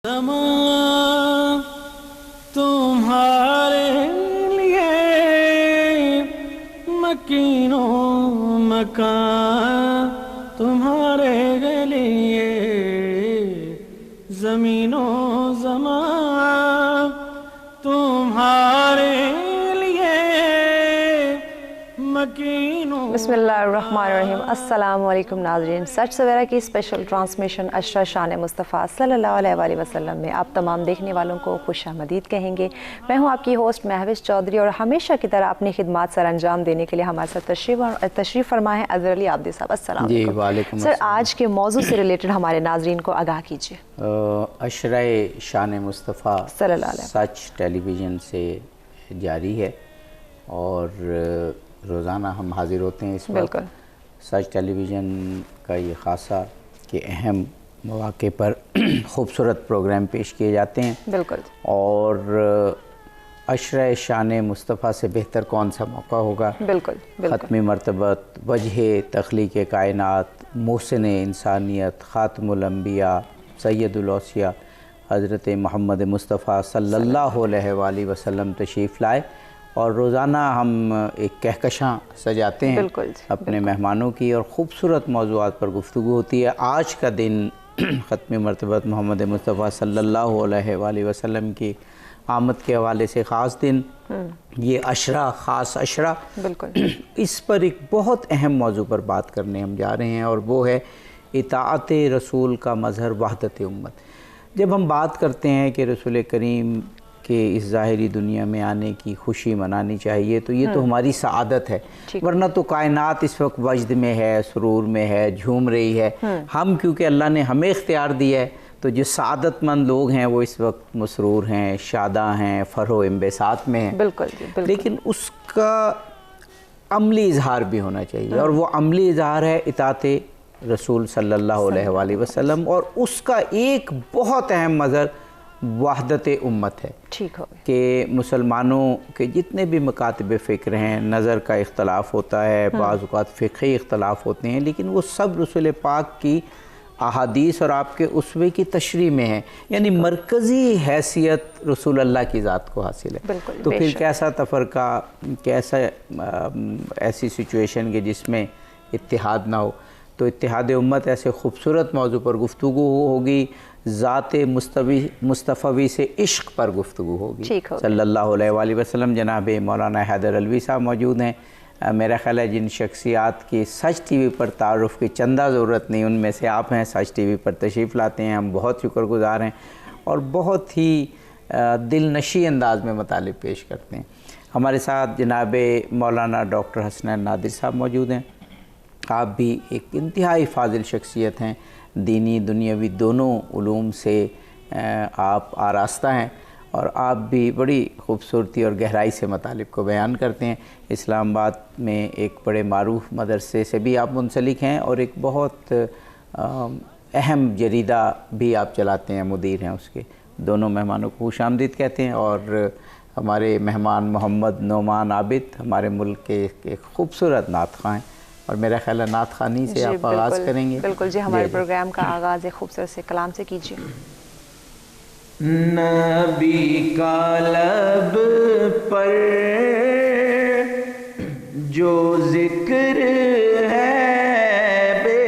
زمان تمہارے لیے مکین و مکان تمہارے لیے زمین و زمان تمہارے لیے مکین و بسم اللہ الرحمن الرحیم۔ السلام علیکم ناظرین، سچ سویرا کی اسپیشل ٹرانسمیشن عشرہ شان مصطفیٰ صلی اللہ علیہ وآلہ وسلم میں آپ تمام دیکھنے والوں کو خوش آمدید کہیں گے۔ میں ہوں آپ کی ہوسٹ مہوش چودھری اور ہمیشہ کی طرح اپنی خدمات سر انجام دینے کے لیے ہمارے ساتھ تشریف فرما ہے اظہر علی عابدی صاحب۔ السلام علیکم۔ جی وعلیکم سر، آج کے موضوع سے ریلیٹڈ ہمارے ناظرین کو آگاہ کیجیے۔ عشرہ شان مصطفیٰ صلی اللہ علیہ سچ ٹیلی ویژن سے جاری ہے اور روزانہ ہم حاضر ہوتے ہیں اس وقت۔ بالکل۔ سچ ٹیلی ویژن کا یہ خاصہ کہ اہم مواقع پر خوبصورت پروگرام پیش کیے جاتے ہیں۔ بالکل۔ اور عشرہ شان مصطفیٰ سے بہتر کون سا موقع ہوگا؟ بالکل بالکل۔ ختم مرتبت، وجہ تخلیق کائنات، محسن انسانیت، خاتم الانبیاء، سید الاوصیاء حضرت محمد مصطفیٰ صلی اللہ علیہ وآلہ وسلم تشریف لائے اور روزانہ ہم ایک کہکشاں سجاتے ہیں بالکل اپنے مہمانوں کی اور خوبصورت موضوعات پر گفتگو ہوتی ہے۔ آج کا دن ختم مرتبت محمد مصطفیٰ صلی اللہ علیہ وآلہ وسلم کی آمد کے حوالے سے خاص دن، یہ عشرہ خاص عشرہ، بالکل اس پر ایک بہت اہم موضوع پر بات کرنے ہم جا رہے ہیں اور وہ ہے اطاعت رسول کا مظہر وحدت امت۔ جب ہم بات کرتے ہیں کہ رسول کریم کہ اس ظاہری دنیا میں آنے کی خوشی منانی چاہیے تو یہ تو ہماری سعادت ہے، ورنہ تو کائنات اس وقت وجد میں ہے، سرور میں ہے، جھوم رہی ہے۔ ہم کیونکہ اللہ نے ہمیں اختیار دیا ہے تو جو سعادت مند لوگ ہیں وہ اس وقت مسرور ہیں، شاداں ہیں، فرح و انبساط میں ہیں۔ بالکل بالکل۔ لیکن اس کا عملی اظہار بھی ہونا چاہیے اور وہ عملی اظہار ہے اطاعت رسول صلی اللہ علیہ وآلہ وسلم، اور اس کا ایک بہت اہم مظہر وحدت امت ہے۔ ٹھیک ہو کہ مسلمانوں کے جتنے بھی مکاتب فکر ہیں، نظر کا اختلاف ہوتا ہے، بعض اوقات فقہی اختلاف ہوتے ہیں، لیکن وہ سب رسول پاک کی احادیث اور آپ کے اسوے کی تشریح میں ہیں، یعنی مرکزی حیثیت رسول اللہ کی ذات کو حاصل ہے۔ بالکل، تو بے پھر شک۔ کیسا تفرقہ، کیسا ایسی سچویشن کہ جس میں اتحاد نہ ہو۔ تو اتحاد امت ایسے خوبصورت موضوع پر گفتگو ہوگی، ذات مصطفی سے عشق پر گفتگو ہوگی صلی اللہ علیہ وآلہ وسلم۔ جناب مولانا حیدر علوی صاحب موجود ہیں۔ میرا خیال ہے جن شخصیات کی سچ ٹی وی پر تعارف کی چندہ ضرورت نہیں، ان میں سے آپ ہیں، سچ ٹی وی پر تشریف لاتے ہیں، ہم بہت شکر گزار ہیں اور بہت ہی دل نشی انداز میں مطالب پیش کرتے ہیں۔ ہمارے ساتھ جناب مولانا ڈاکٹر حسنین نادر صاحب موجود ہیں۔ آپ بھی ایک انتہائی فاضل شخصیت ہیں، دینی دنیاوی دونوں علوم سے آپ آراستہ ہیں اور آپ بھی بڑی خوبصورتی اور گہرائی سے مطالب کو بیان کرتے ہیں۔ اسلام آباد میں ایک بڑے معروف مدرسے سے بھی آپ منسلک ہیں اور ایک بہت اہم جریدہ بھی آپ چلاتے ہیں، مدیر ہیں اس کے۔ دونوں مہمانوں کو خوش آمدید کہتے ہیں۔ اور ہمارے مہمان محمد نعمان عابد ہمارے ملک کے ایک خوبصورت نعت خواں ہیں اور میرا خیال ہے نعت خوانی سے آپ آغاز کریں گے۔ بالکل جی، ہمارے پروگرام کا آغاز ایک خوبصورت سے کلام سے کیجیے۔ نبی کا لب پر جو ذکر ہے بے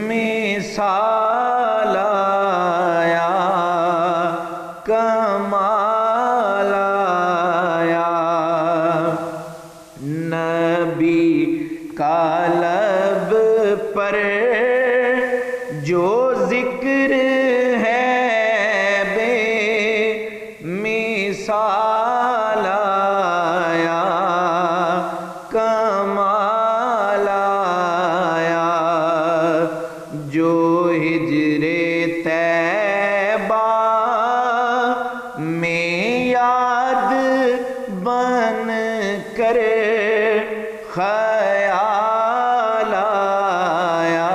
مثال آیا، کمال آیا۔ نبی کا لب پر جو ذکر مثال آیا، کمال آیا۔ جو ہجر طیبہ میں یاد بن کر خیال آیا،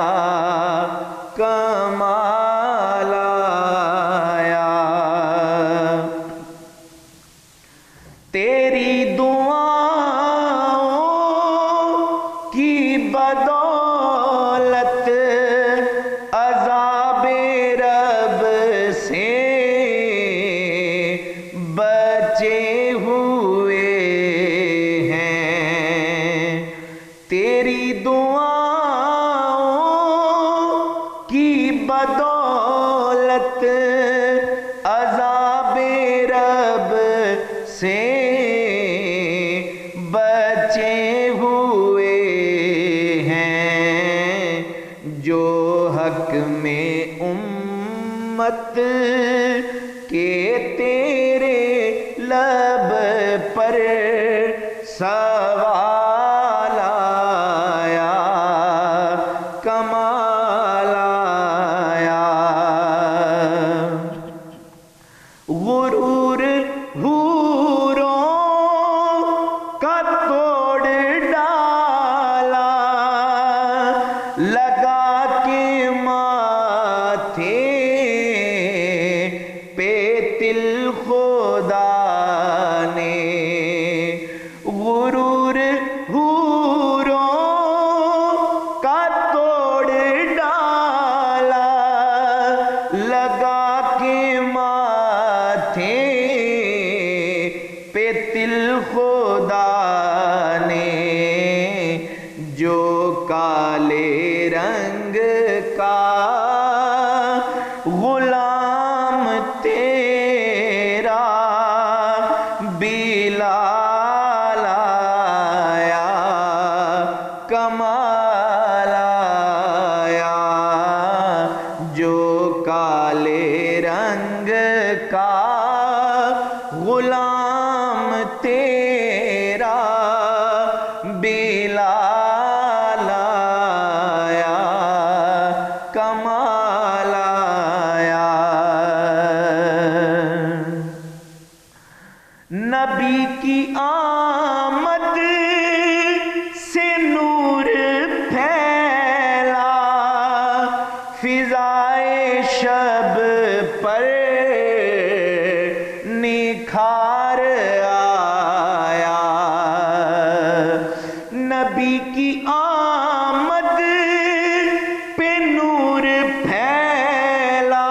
کمال آیا۔ تیری دعاؤں کی بدولت عذاب رب مت کہ تیرے لب پر سوال آیا کمال آیا غرور حوروں کا توڑ ڈالا لگا کے ماتھے پہ تل خدا نے غرور حوروں کا توڑ ڈالا لگا کے ماتھے پہ تل خدا نے جو کالے رنگ کا غلام تیرا بلال آیا کمال آیا جو کالے رنگ کا غلام تیرا بلال آیا کمال آیا نبی کی آمد سے نور پھیلا فضائے شب پر نکھار آیا نبی کی آمد پہ نور پھیلا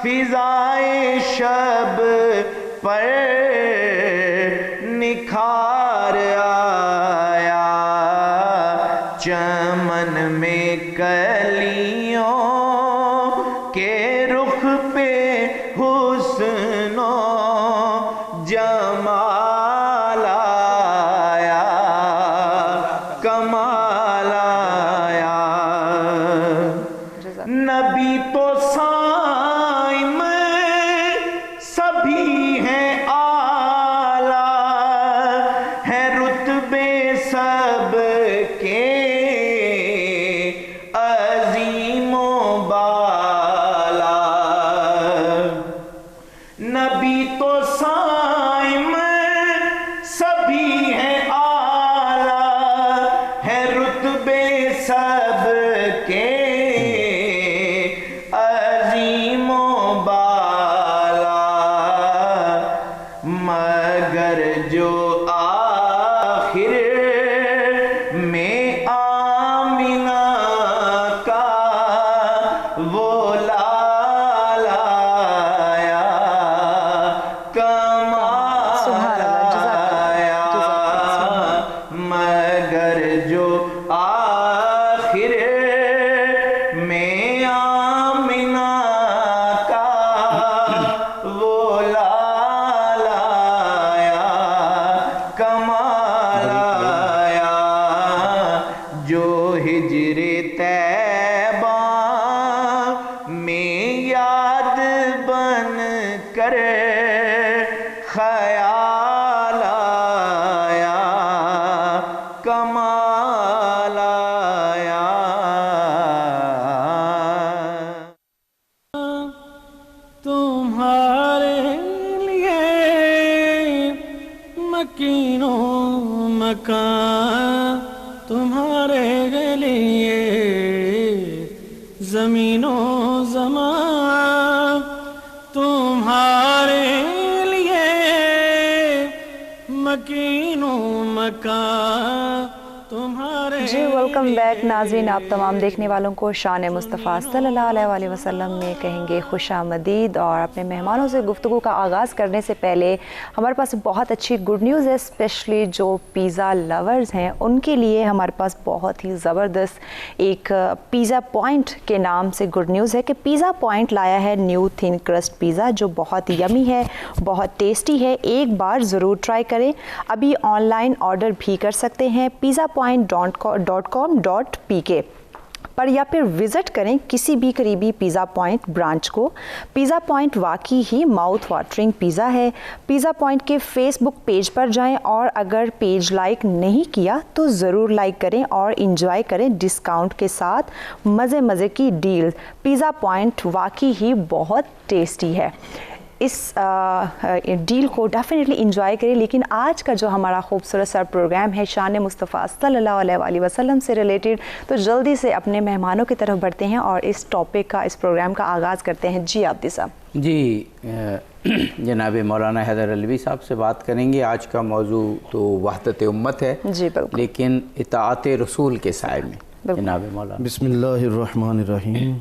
فضائے شب پر نکھار آیا چمن میں کلیوں کے رخ پہ حسن و جمال آیا کمال آیا نبی تو صائم سبھی ہیں اعلیٰ ہیں رتبے سب کے عظیم و بالا نبی تو صائم سبھی ہیں اعلیٰ ہیں رتبے سب کے عظیم و بالا مگر جو آخر میں آمنہ کا وہ لال آیا کمال سبحان اللہ، آیا مگر جو آخر میں آمنہ کا وہ لال آیا کمال آیا جو ہجر طیبہ میں یاد بن کر خیال آیا کمال آیا تمہارے لیے مکین و مکان تمہارے لیے زمین و زمان تمہارے لیے مکین و مکان تمہارے جی ویلکم بیک ناظرین، آپ تمام دیکھنے والوں کو شان مصطفیٰ صلی اللہ علیہ وآلہ وسلم میں کہیں گے خوش آمدید۔ اور اپنے مہمانوں سے گفتگو کا آغاز کرنے سے پہلے ہمارے پاس بہت اچھی گڈ نیوز ہے، اسپیشلی جو پیزا لورز ہیں ان کے لیے ہمارے پاس بہت ہی زبردست ایک پیزا پوائنٹ کے نام سے گڈ نیوز ہے کہ پیزا پوائنٹ لایا ہے نیو تھن کرسٹ پیزا جو بہت یمی ہے، بہت ٹیسٹی ہے، ایک بار ضرور ٹرائی کریں۔ ابھی آن لائن آرڈر بھی کر سکتے ہیں pizzapoint.com.pk۔ پر یا پھر وزٹ کریں کسی بھی قریبی پیزا پوائنٹ برانچ کو۔ پیزا پوائنٹ واقعی ہی ماؤتھ واٹرنگ پیزا ہے۔ پیزا پوائنٹ کے فیس بک پیج پر جائیں اور اگر پیج لائک نہیں کیا تو ضرور لائک کریں اور انجوائے کریں ڈسکاؤنٹ کے ساتھ مزے مزے کی ڈیل۔ پیزا پوائنٹ واقعی ہی بہت ٹیسٹی ہے، اس ڈیل کو ڈیفینیٹلی انجوائے کریں۔ لیکن آج کا جو ہمارا خوبصورت سا پروگرام ہے شان مصطفیٰ صلی اللہ علیہ وآلہ وسلم سے ریلیٹڈ، تو جلدی سے اپنے مہمانوں کی طرف بڑھتے ہیں اور اس ٹاپک کا، اس پروگرام کا آغاز کرتے ہیں۔ جی عابدی صاحب۔ جی جناب مولانا حیدر علوی صاحب سے بات کریں گے۔ آج کا موضوع تو وحدت امت ہے، جی بالکل، لیکن اطاعت رسول کے سائے میں جناب مولانا۔ بسم اللہ الرحمن الرحیم۔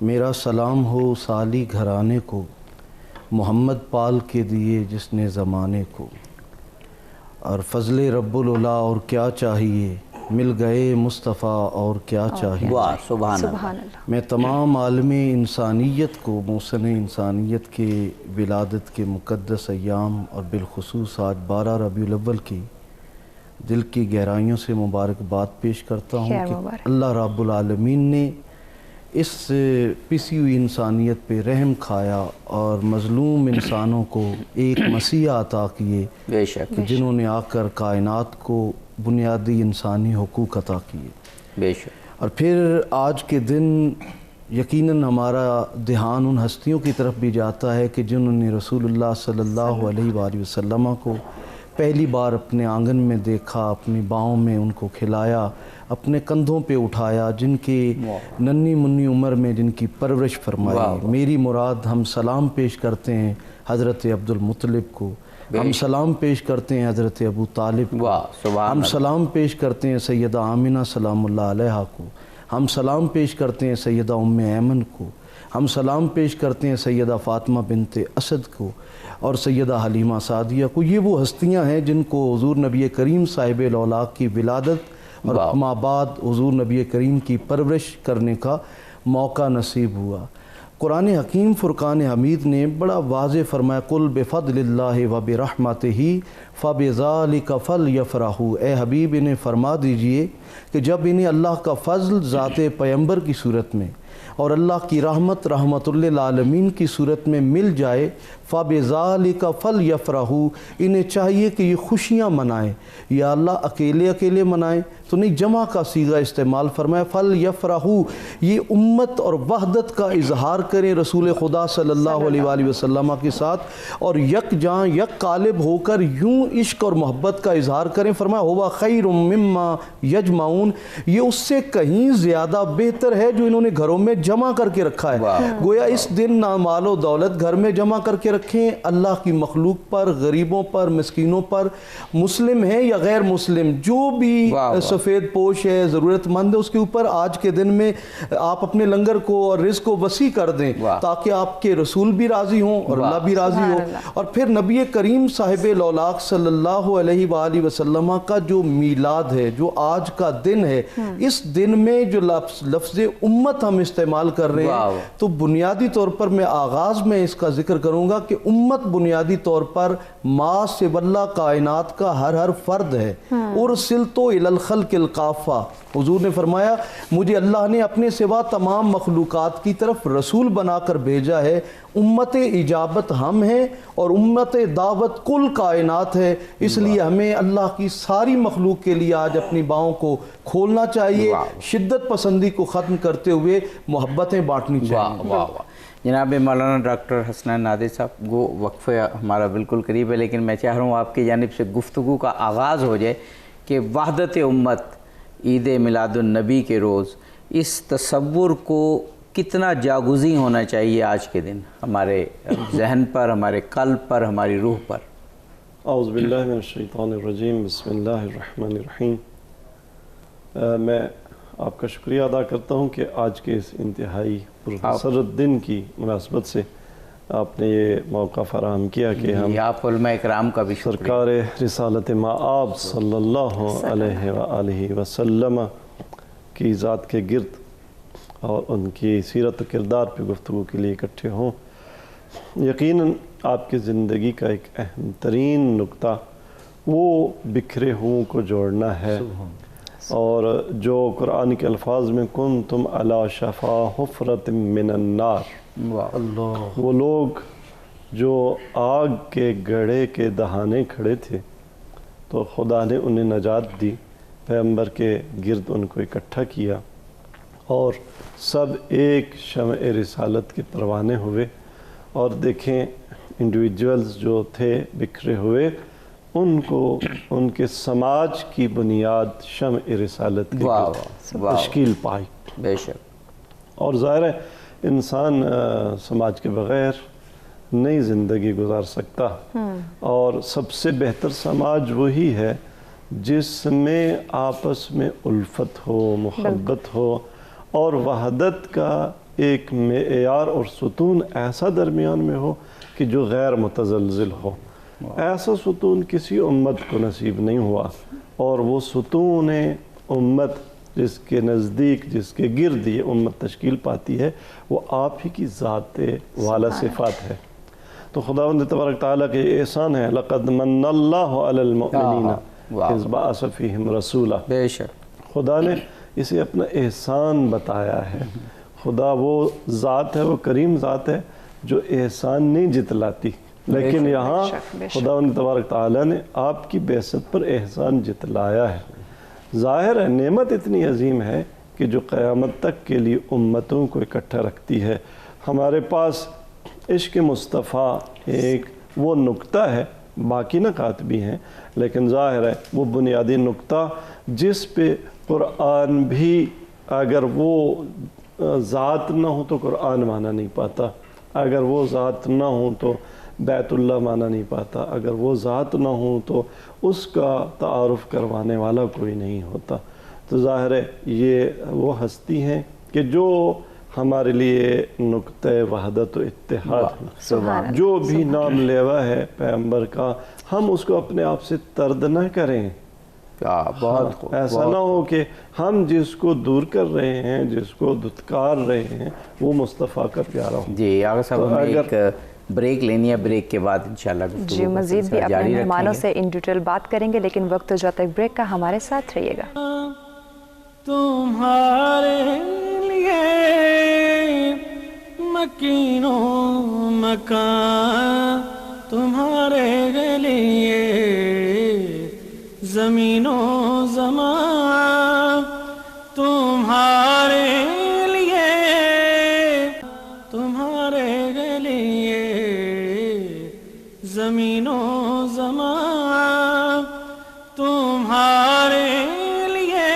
میرا سلام ہو سالی گھرانے کو، محمد پال کے دیے جس نے زمانے کو، اور فضل رب العلا اور کیا چاہیے، مل گئے مصطفیٰ اور کیا چاہیے۔ واہ سبحان اللہ۔ سبحان اللہ۔ میں تمام عالم انسانیت کو محسن انسانیت کے ولادت کے مقدس ایام اور بالخصوص آج 12 ربیع الاول کی دل کی گہرائیوں سے مبارکباد پیش کرتا ہوں کہ اللہ رب العالمین نے اس پسی ہوئی انسانیت پہ رحم کھایا اور مظلوم انسانوں کو ایک مسیح عطا کیے، بے شک جنہوں نے آ کر کائنات کو بنیادی انسانی حقوق عطا کیے۔ بے شک۔ اور پھر آج کے دن یقیناً ہمارا دھیان ان ہستیوں کی طرف بھی جاتا ہے کہ جنہوں نے رسول اللہ صلی اللہ علیہ وآلہ وسلم کو پہلی بار اپنے آنگن میں دیکھا، اپنی باہوں میں ان کو کھلایا، اپنے کندھوں پہ اٹھایا، جن کی ننھی منی عمر میں جن کی پرورش فرمائی۔ میری مراد ہم سلام پیش کرتے ہیں حضرت عبد المطلب کو، ہم سلام پیش کرتے ہیں حضرت ابو طالب کو، ہم سلام پیش کرتے ہیں سیدہ آمنہ سلام اللہ علیہا کو، ہم سلام پیش کرتے ہیں سیدہ ام ایمن کو، ہم سلام پیش کرتے ہیں سیدہ فاطمہ بنت اسد کو اور سیدہ حلیمہ سعدیہ کو۔ یہ وہ ہستیاں ہیں جن کو حضور نبی کریم صاحب الاولاق کی ولادت اور ماں بعد حضور نبی کریم کی پرورش کرنے کا موقع نصیب ہوا۔ قرآن حکیم فرقان حمید نے بڑا واضح فرمایا، قل بفضل اللہ وبرحمتہ فبذلک فلیفرحوا۔ اے حبیب انہیں فرما دیجئے کہ جب انہیں اللہ کا فضل ذات پیغمبر کی صورت میں اور اللہ کی رحمت رحمت للعالمین کی صورت میں مل جائے، فَبِذَلِكَ فَلْيَفْرَحُوا، انہیں چاہیے کہ یہ خوشیاں منائیں۔ یا اللہ اکیلے اکیلے منائیں تو نہیں، جمع کا صیغہ استعمال فرمایا، فَلْيَفْرَحُوا، یہ امت اور وحدت کا اظہار کریں رسول خدا صلی اللہ علیہ وآلہ وسلم کے ساتھ، اور یک جاں یک قالب ہو کر یوں عشق اور محبت کا اظہار کریں۔ فرمایا ہوا خیر مما یجمعون، یہ اس سے کہیں زیادہ بہتر ہے جو انہوں نے گھروں میں جمع کر کے رکھا ہے۔ گویا اس دن نہ مال و دولت گھر میں جمع کر کے رکھیں، اللہ کی مخلوق پر، غریبوں پر، مسکینوں پر، مسلم ہے یا غیر مسلم، جو بھی سفید پوش ہے، ضرورت مند ہے، اس کے اوپر آج کے دن میں آپ اپنے لنگر کو اور رزق کو وسیع کر دیں تاکہ آپ کے رسول بھی راضی ہوں اور اللہ بھی راضی ہو۔ اور پھر نبی کریم صاحب الاولاق صلی اللہ علیہ وآلہ وسلم کا جو میلاد ہے، جو آج کا دن ہے، اس دن میں جو لفظ امت ہم استعمال کر رہے ہیں، تو بنیادی طور پر میں آغاز میں اس کا ذکر کروں گا کہ امت بنیادی طور پر ما سوی اللہ کائنات کا ہر فرد ہے۔ ارسلت الی الخلق الکافہ، حضور نے فرمایا مجھے اللہ نے اپنے سوا تمام مخلوقات کی طرف رسول بنا کر بھیجا ہے۔ امت اجابت ہم ہیں اور امت دعوت کل کائنات ہے، اس لیے ہمیں اللہ کی ساری مخلوق کے لیے آج اپنی باہوں کو کھولنا چاہیے، شدت پسندی کو ختم کرتے ہوئے محبتیں بانٹنی چاہیے۔ جناب مولانا ڈاکٹر حسنین نادر صاحب، وہ وقفہ ہمارا بالکل قریب ہے، لیکن میں چاہ رہا ہوں آپ کی جانب سے گفتگو کا آغاز ہو جائے کہ وحدت امت عید میلاد النبی کے روز اس تصور کو کتنا جاگزیں ہونا چاہیے آج کے دن ہمارے ذہن پر، ہمارے قلب پر، ہماری روح پر۔ اعوذ باللہ من الشیطان الرجیم، بسم اللہ الرحمن الرحیم۔ میں آپ کا شکریہ ادا کرتا ہوں کہ آج کے اس انتہائی پرمسرت دن کی مناسبت سے آپ نے یہ موقع فراہم کیا کہ ہم آپ علماء اکرام کا بھی سرکار رسالت مآب صلی اللہ علیہ وآلہ وسلم کی ذات کے گرد اور ان کی سیرت و کردار پہ گفتگو کے لیے اکٹھے ہوں۔ یقیناً آپ کی زندگی کا ایک اہم ترین نقطہ وہ بکھرے ہوں کو جوڑنا ہے، اور جو قرآن کے الفاظ میں کنتم علی شفا حفرۃ من النار، اللہ، وہ لوگ جو آگ کے گڑھے کے دہانے کھڑے تھے تو خدا نے انہیں نجات دی، پیغمبر کے گرد ان کو اکٹھا کیا اور سب ایک شمع رسالت کے پروانے ہوئے، اور دیکھیں انڈیویجولز جو تھے بکھرے ہوئے ان کو ان کے سماج کی بنیاد شمع رسالت کی تشکیل پائی۔ بے شک، اور ظاہر ہے انسان سماج کے بغیر نئی زندگی گزار سکتا، اور سب سے بہتر سماج وہی ہے جس میں آپس میں الفت ہو، محبت ہو، اور وحدت کا ایک معیار اور ستون ایسا درمیان میں ہو کہ جو غیر متزلزل ہو۔ ایسا ستون کسی امت کو نصیب نہیں ہوا، اور وہ ستون امت جس کے نزدیک، جس کے گرد یہ امت تشکیل پاتی ہے، وہ آپ ہی کی ذات والا صفات ہے۔ تو خداوند تبارک تعالیٰ کے احسان ہے، لقد من اللہ علی المؤمنین اذ بعث فیہم رسولا۔ بے شک، خدا نے اسے اپنا احسان بتایا ہے۔ خدا وہ ذات ہے، وہ کریم ذات ہے جو احسان نہیں جتلاتی، لیکن یہاں خداوند تبارک تعالیٰ نے آپ کی بعثت پر احسان جتلایا ہے۔ ظاہر ہے نعمت اتنی عظیم ہے کہ جو قیامت تک کے لیے امتوں کو اکٹھا رکھتی ہے۔ ہمارے پاس عشق مصطفیٰ ایک وہ نقطہ ہے، باقی نکات بھی ہیں، لیکن ظاہر ہے وہ بنیادی نقطہ جس پہ قرآن بھی اگر وہ ذات نہ ہو تو قرآن معنی نہیں پاتا، اگر وہ ذات نہ ہو تو بیت اللہ معنی نہیں پاتا، اگر وہ ذات نہ ہو تو اس کا تعارف کروانے والا کوئی نہیں ہوتا۔ تو ظاہر ہے یہ وہ ہستی ہیں کہ جو ہمارے لیے نقطہ وحدت و اتحاد ہیں۔ جو بھی نام لیوا ہے پیغمبر کا، ہم اس کو اپنے آپ سے طرد نہ کریں۔ بہت ایسا نہ ہو کہ ہم جس کو دور کر رہے ہیں، جس کو دھتکار رہے ہیں، وہ مصطفیٰ کا پیارا ہو۔ جی آغا صاحب، ہمیں ایک بریک لینی ہے، بریک کے بعد انشاءاللہ گفتگو جی مزید بھی اپنے مہمانوں گے۔ سے ان ڈیٹیل بات کریں گے، لیکن وقت ہو جاتا ہے بریک کا، ہمارے ساتھ رہیے گا۔ تمہارے لیے مکین و مکان، تمہارے لیے زمین و زمان، تمہارے لیے، تمہارے لیے زمین و زمان، تمہارے لیے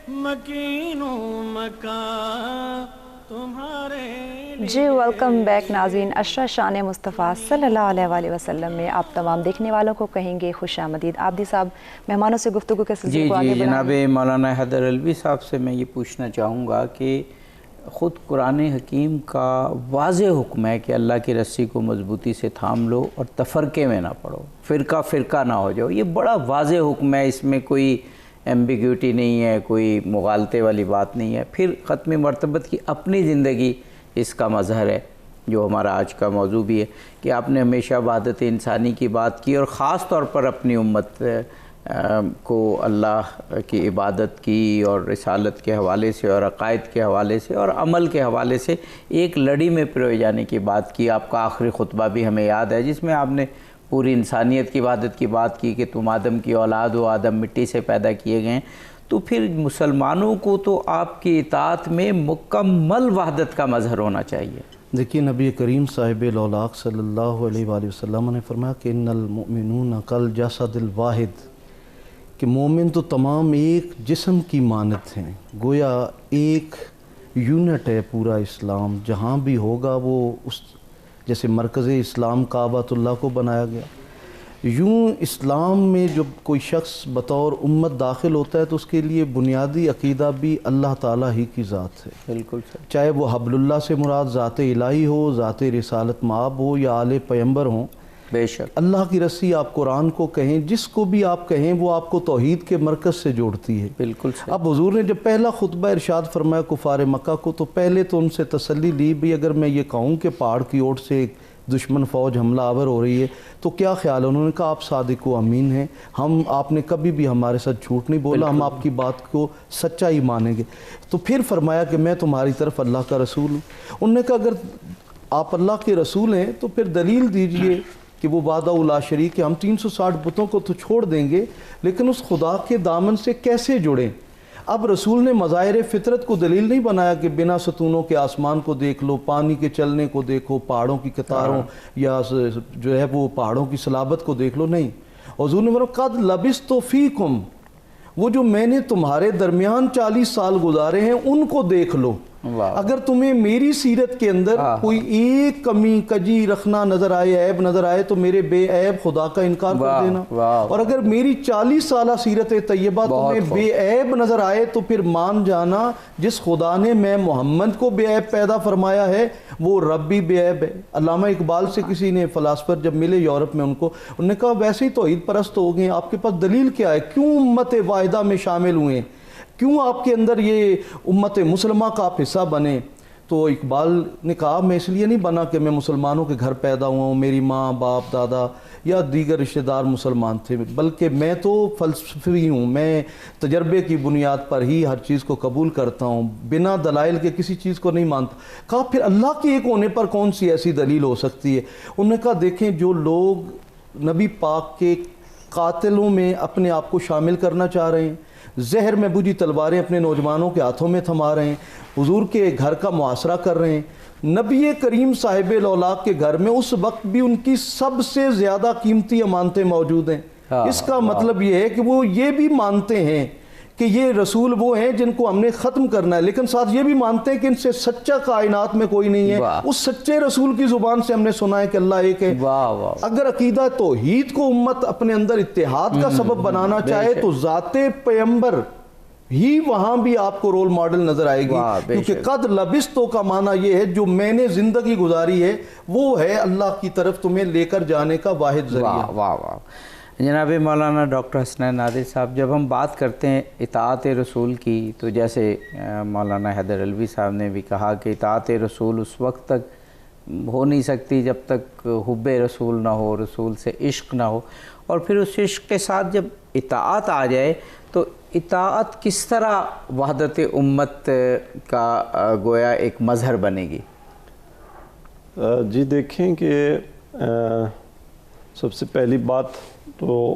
مکین و مکان، تمہارے جی ویلکم بیک ناظرین، عشرہ شان مصطفیٰ صلی اللہ علیہ وآلہ وسلم میں آپ تمام دیکھنے والوں کو کہیں گے خوش آمدید۔ عابدی صاحب مہمانوں سے گفتگو کے سلسلے کو آگے جی جناب مولانا حیدر علوی صاحب سے میں یہ پوچھنا چاہوں گا کہ خود قرآن حکیم کا واضح حکم ہے کہ اللہ کی رسی کو مضبوطی سے تھام لو اور تفرقے میں نہ پڑو، فرقہ فرقہ نہ ہو جاؤ۔ یہ بڑا واضح حکم ہے، اس میں کوئی ایمبیگوٹی نہیں ہے، کوئی مغالطے والی بات نہیں ہے۔ پھر ختم مرتبت کی اپنی زندگی اس کا مظہر ہے، جو ہمارا آج کا موضوع بھی ہے کہ آپ نے ہمیشہ وحدت انسانی کی بات کی، اور خاص طور پر اپنی امت کو اللہ کی عبادت کی اور رسالت کے حوالے سے اور عقائد کے حوالے سے اور عمل کے حوالے سے ایک لڑی میں پروئے جانے کی بات کی۔ آپ کا آخری خطبہ بھی ہمیں یاد ہے جس میں آپ نے پوری انسانیت کی وحدت کی بات کی کہ تم آدم کی اولاد ہو، آدم مٹی سے پیدا کیے گئے ہیں۔ تو پھر مسلمانوں کو تو آپ کی اطاعت میں مکمل وحدت کا مظہر ہونا چاہیے۔ دیکھیے نبی کریم صاحب الاولاق صلی اللہ علیہ وآلہ وسلم نے فرمایا کہ ان المؤمنون کالجسد الواحد، کہ مومن تو تمام ایک جسم کی مانند ہیں، گویا ایک یونٹ ہے پورا اسلام، جہاں بھی ہوگا وہ اس جیسے مرکز اسلام کعبۃ اللہ کو بنایا گیا، یوں اسلام میں جب کوئی شخص بطور امت داخل ہوتا ہے تو اس کے لیے بنیادی عقیدہ بھی اللہ تعالیٰ ہی کی ذات ہے۔ بالکل چاہے وہ حبل اللہ سے مراد ذات الہی ہو، ذات رسالت مآب ہو یا آل پیمبر ہوں، بے شک اللہ کی رسی آپ قرآن کو کہیں، جس کو بھی آپ کہیں وہ آپ کو توحید کے مرکز سے جوڑتی ہے۔ بالکل صحیح۔ اب حضور نے جب پہلا خطبہ ارشاد فرمایا کفار مکہ کو، تو پہلے تو ان سے تسلی لی بھی اگر میں یہ کہوں کہ پہاڑ کی اوٹ سے دشمن فوج حملہ آور ہو رہی ہے تو کیا خیال ہے؟ انہوں نے کہا آپ صادق و امین ہیں، آپ نے کبھی بھی ہمارے ساتھ جھوٹ نہیں بولا، ہم آپ کی بات کو سچا ہی مانیں گے۔ تو پھر فرمایا کہ میں تمہاری طرف اللہ کا رسول ہوں۔ انہوں نے کہا اگر آپ اللہ کے رسول ہیں تو پھر دلیل دیجئے کہ وہ وعدہ لا شریک ہے، ہم 360 بتوں کو تو چھوڑ دیں گے لیکن اس خدا کے دامن سے کیسے جڑیں؟ اب رسول نے مظاہر فطرت کو دلیل نہیں بنایا کہ بنا ستونوں کے آسمان کو دیکھ لو، پانی کے چلنے کو دیکھو، پہاڑوں کی قطاروں یا جو ہے وہ پہاڑوں کی صلابت کو دیکھ لو، نہیں۔ حضور نے فرمایا قد لبثت فیکم، وہ جو میں نے تمہارے درمیان 40 سال گزارے ہیں ان کو دیکھ لو۔ اگر تمہیں میری سیرت کے اندر کوئی ایک کمی کجی رکھنا نظر آئے، عیب نظر آئے تو میرے بے عیب خدا کا انکار کر دینا، اور اگر میری 40 سالہ سیرت طیبہ تمہیں بے عیب نظر آئے تو پھر مان جانا جس خدا نے میں محمد کو بے عیب پیدا فرمایا ہے وہ رب بھی بے عیب ہے۔ علامہ اقبال سے کسی نے فلاسفر جب ملے یورپ میں انہوں نے کہا ویسے ہی توحید پرست ہو گئے، آپ کے پاس دلیل کیا ہے، کیوں امت واحدہ میں شامل ہوئے، کیوں آپ کے اندر یہ امت مسلمہ کا آپ حصہ بنے؟ تو اقبال نے کہا میں اس لیے نہیں بنا کہ میں مسلمانوں کے گھر پیدا ہوا ہوں، میری ماں باپ دادا یا دیگر رشتہ دار مسلمان تھے، بلکہ میں تو فلسفی ہوں، میں تجربے کی بنیاد پر ہی ہر چیز کو قبول کرتا ہوں، بنا دلائل کے کسی چیز کو نہیں مانتا۔ کہا پھر اللہ کے ایک ہونے پر کون سی ایسی دلیل ہو سکتی ہے؟ انہوں نے کہا دیکھیں جو لوگ نبی پاک کے قاتلوں میں اپنے آپ کو شامل کرنا چاہ رہے ہیں، زہر میں بجھی تلواریں اپنے نوجوانوں کے ہاتھوں میں تھما رہے ہیں، حضور کے گھر کا محاصرہ کر رہے ہیں، نبی کریم صاحب الاولاق کے گھر میں اس وقت بھی ان کی سب سے زیادہ قیمتی امانتیں موجود ہیں، اس کا مطلب یہ ہے کہ وہ یہ بھی مانتے ہیں کہ یہ رسول وہ ہیں جن کو ہم نے ختم کرنا ہے، لیکن ساتھ یہ بھی مانتے ہیں کہ ان سے سچا کائنات میں کوئی نہیں ہے، اس سچے رسول کی زبان سے ہم نے سنا ہے کہ اللہ ایک ہے۔ اگر عقیدہ توحید کو امت اپنے اندر اتحاد کا سبب بنانا چاہے تو ذات پیغمبر ہی وہاں بھی آپ کو رول ماڈل نظر آئے گی، کیونکہ قد لبثتو کا معنی یہ ہے جو میں نے زندگی گزاری ہے وہ ہے اللہ کی طرف تمہیں لے کر جانے کا واحد ذریعہ۔ واہ واہ جناب مولانا ڈاکٹر حسنین نادری صاحب، جب ہم بات کرتے ہیں اطاعت رسول کی تو جیسے مولانا حیدر علوی صاحب نے بھی کہا کہ اطاعت رسول اس وقت تک ہو نہیں سکتی جب تک حب رسول نہ ہو، رسول سے عشق نہ ہو، اور پھر اس عشق کے ساتھ جب اطاعت آ جائے تو اطاعت کس طرح وحدت امت کا گویا ایک مظہر بنے گی؟ جی دیکھیں کہ سب سے پہلی بات تو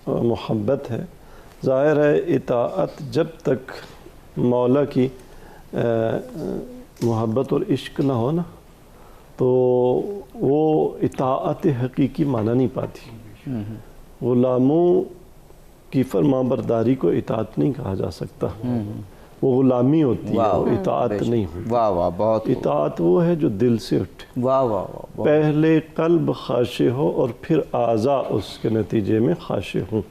محبت ہے۔ ظاہر ہے اطاعت جب تک مولا کی محبت اور عشق نہ ہو نا تو وہ اطاعت حقیقی معنی نہیں پاتی۔ غلاموں کی فرما برداری کو اطاعت نہیں کہا جا سکتا، وہ غلامی ہوتی ہے، وہ اطاعت نہیں ہوتی۔ واہ واہ بہت اطاعت وہ ہے جو دل سے اٹھے، واہ واہ واہ، پہلے قلب خاشع ہو اور پھر اعضاء اس کے نتیجے میں خاشع ہوں،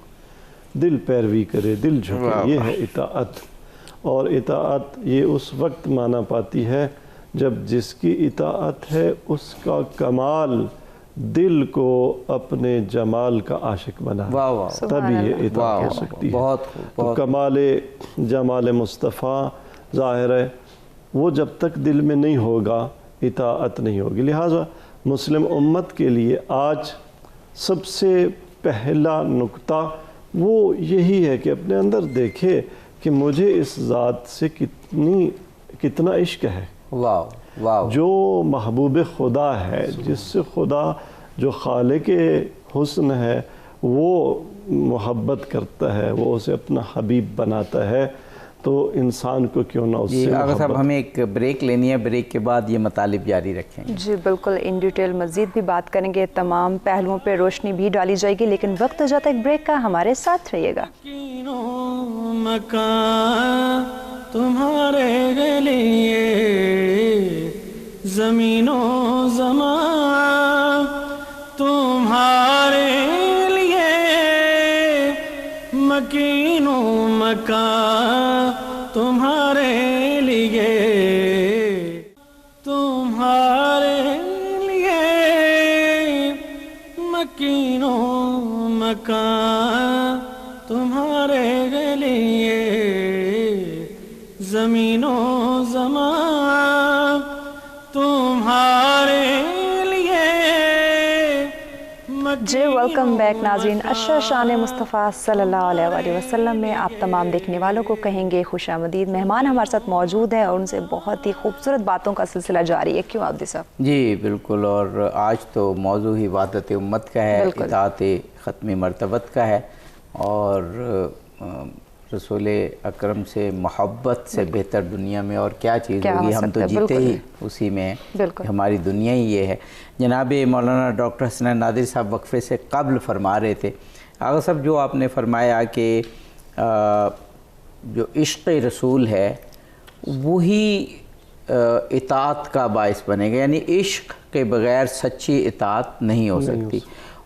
دل پیروی کرے، دل جھکے، یہ ہے اطاعت۔ اور اطاعت یہ اس وقت معنی پاتی ہے جب جس کی اطاعت ہے اس کا کمال دل کو اپنے جمال کا عاشق بنا، تبھی یہ اطاعت ہو سکتی ہے۔ تو کمال جمال مصطفیٰ ظاہر ہے وہ جب تک دل میں نہیں ہوگا اطاعت نہیں ہوگی۔ لہٰذا مسلم امت کے لیے آج سب سے پہلا نقطہ وہ یہی ہے کہ اپنے اندر دیکھے کہ مجھے اس ذات سے کتنا عشق ہے، جو محبوب خدا ہے، جس سے خدا جو خالق حسن ہے وہ محبت کرتا ہے، وہ اسے اپنا حبیب بناتا ہے، تو انسان کو کیوں نہ اس سے محبت۔ اگر صاحب ہمیں ایک بریک لینی ہے، بریک کے بعد یہ مطالب جاری رکھیں گے۔ جی بالکل، ان ڈیٹیل مزید بھی بات کریں گے، تمام پہلوؤں پہ روشنی بھی ڈالی جائے گی، لیکن وقت ہو جاتا ہے ایک بریک کا، ہمارے ساتھ رہیے گا۔ مکان تمہارے لیے زمین و زمان تمہارے لیے، مکین و مکان تمہارے لیے، تمہارے لیے، مکین و مکان تمہارے لیے، زمین و زمان تمہارے لیے، جی ویلکم بیک ناظرین، اشرا شان مصطفیٰ صلی اللہ علیہ وسلم میں آپ تمام دیکھنے والوں کو کہیں گے خوش آمدید۔ مہمان ہمارے ساتھ موجود ہیں اور ان سے بہت ہی خوبصورت باتوں کا سلسلہ جاری ہے، کیوں عابدی صاحب؟ جی بالکل، اور آج تو موضوع ہی وحدت امت کا ہے، اطاعت ختم مرتبت کا ہے، اور رسول اکرم سے محبت سے بہتر دنیا میں اور کیا چیز ہوگی، ہم تو جیتے ہی اسی میں ہیں، ہماری دنیا ہی یہ ہے۔ جناب مولانا ڈاکٹر حسنین نادری صاحب وقفے سے قبل فرما رہے تھے، آغا صاحب جو آپ نے فرمایا کہ جو عشق رسول ہے وہی اطاعت کا باعث بنے گا، یعنی عشق کے بغیر سچی اطاعت نہیں ہو سکتی،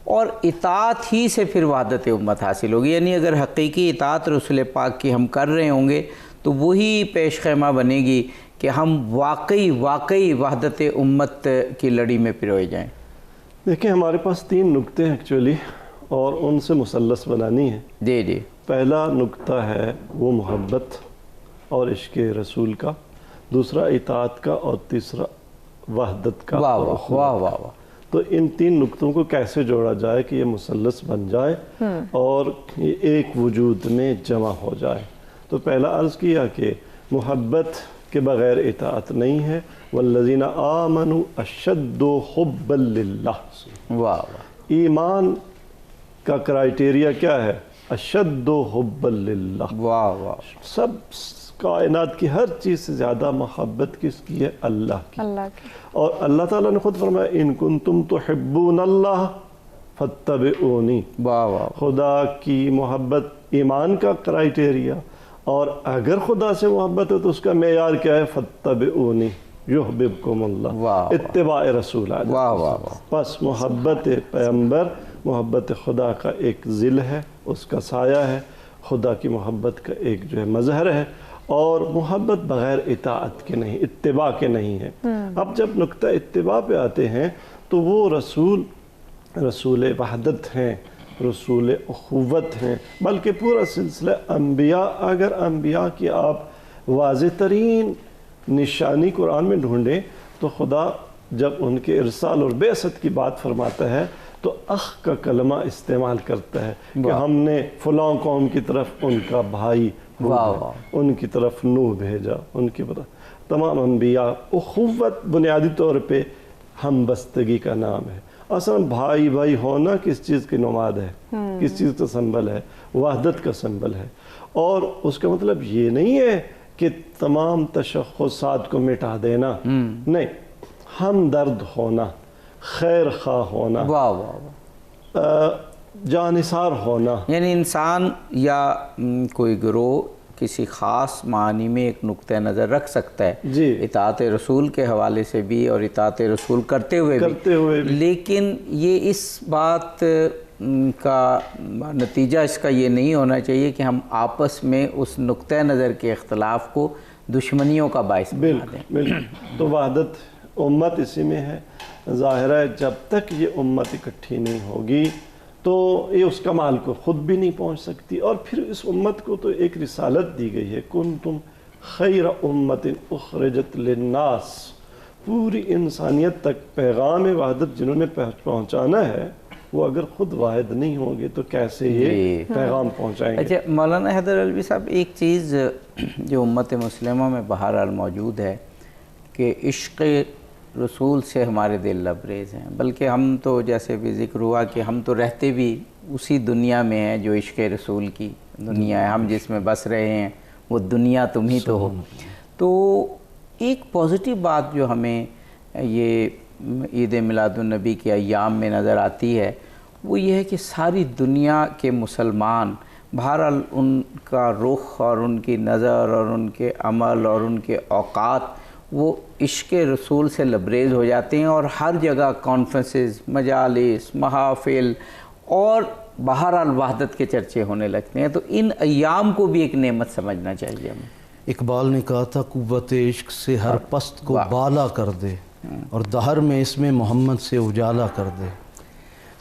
اور اطاعت ہی سے پھر وحدت امت حاصل ہوگی، یعنی اگر حقیقی اطاعت رسول پاک کی ہم کر رہے ہوں گے تو وہی پیش خیمہ بنے گی کہ ہم واقعی وحدت امت کی لڑی میں پروئے جائیں۔ دیکھیں ہمارے پاس 3 نکتے ہیں ایکچولی، اور ان سے مثلث بنانی ہے۔ جی پہلا نکتہ ہے وہ محبت اور عشق رسول کا، دوسرا اطاعت کا، اور تیسرا وحدت کا۔ واہ واہ واہ واہ واہ۔ تو ان 3 نکتوں کو کیسے جوڑا جائے کہ یہ مثلث بن جائے اور یہ ایک وجود میں جمع ہو جائے؟ تو پہلا عرض کیا کہ محبت کے بغیر اطاعت نہیں ہے، والذین آمنوا اشد حبا للہ۔ واہ واہ۔ ایمان کا کرائیٹیریا کیا ہے؟ اشد حبا للہ۔ واہ واہ۔ سب کائنات کی ہر چیز سے زیادہ محبت کس کی ہے؟ اللہ کی۔ اور اللہ تعالیٰ نے خود فرمایا ان کنتم تحبون اللہ فاتبعونی۔ واہ واہ۔ خدا کی محبت ایمان کا کرائیٹیریا، اور اگر خدا سے محبت ہے تو اس کا معیار کیا ہے؟ فاتبعونی یحببکم اللہ، اتباع رسول ہے۔ واہ واہ واہ۔ بس محبت پیغمبر محبت خدا کا ایک ذل ہے، اس کا سایہ ہے، خدا کی محبت کا ایک جو ہے مظہر ہے، اور محبت بغیر اطاعت کے نہیں، اتباع کے نہیں ہے۔ اب جب نقطہ اتباع پہ آتے ہیں تو وہ رسول وحدت ہیں، رسول اخوت ہیں، بلکہ پورا سلسلہ انبیاء، اگر انبیاء کی آپ واضح ترین نشانی قرآن میں ڈھونڈیں تو خدا جب ان کے ارسال اور بعثت کی بات فرماتا ہے تو اخ کا کلمہ استعمال کرتا ہے کہ ہم نے فلاں قوم کی طرف ان کا بھائی ان کی طرف نوح بھیجا، ان کی طرف تمام انبیاء۔ اخوت بنیادی طور پہ ہم بستگی کا نام ہے۔ اصلا بھائی ہونا کس چیز کی نماد ہے، کس چیز کا سمبل ہے؟ وحدت کا سمبل ہے۔ اور اس کا مطلب یہ نہیں ہے کہ تمام تشخصات کو مٹا دینا، نہیں، ہمدرد ہونا، خیر خواہ ہونا، جانثار ہونا، یعنی انسان یا کوئی گروہ کسی خاص معنی میں ایک نقطہ نظر رکھ سکتا ہے اطاعت رسول کے حوالے سے بھی اور اطاعت رسول کرتے ہوئے بھی، لیکن یہ اس بات کا نتیجہ اس کا یہ نہیں ہونا چاہیے کہ ہم آپس میں اس نقطہ نظر کے اختلاف کو دشمنیوں کا باعث بنا دیں۔ بالکل۔ تو وحدت امت اسی میں ہے۔ ظاہر ہے جب تک یہ امت اکٹھی نہیں ہوگی تو یہ اس کمال کو خود بھی نہیں پہنچ سکتی، اور پھر اس امت کو تو ایک رسالت دی گئی ہے، کنتم خیر امت اخرجت للناس، پوری انسانیت تک پیغام وحدت جنہوں نے پہنچانا ہے وہ اگر خود واحد نہیں ہوں گے تو کیسے یہ پیغام پہنچائیں گے؟ اچھا مولانا حیدر علوی صاحب، ایک چیز جو امت مسلمہ میں بہرحال موجود ہے کہ عشق رسول سے ہمارے دل لبریز ہیں، بلکہ ہم تو جیسے بھی ذکر ہوا کہ ہم تو رہتے بھی اسی دنیا میں ہیں جو عشق رسول کی دنیا ہے، ہم جس میں بس رہے ہیں وہ دنیا تم ہی تو ہو۔ تو ایک پازیٹیو بات جو ہمیں یہ عید میلاد النبی کے ایام میں نظر آتی ہے وہ یہ ہے کہ ساری دنیا کے مسلمان بہرحال ان کا رخ اور ان کی نظر اور ان کے عمل اور ان کے اوقات وہ عشق رسول سے لبریز ہو جاتے ہیں، اور ہر جگہ کانفرنسز، مجالس، محافل اور بہرحال وحدت کے چرچے ہونے لگتے ہیں۔ تو ان ایام کو بھی ایک نعمت سمجھنا چاہیے ہمیں۔ اقبال نے کہا تھا قوت عشق سے ہر پست کو بالا کر دے اور دہر میں اس میں محمد سے اجالا کر دے۔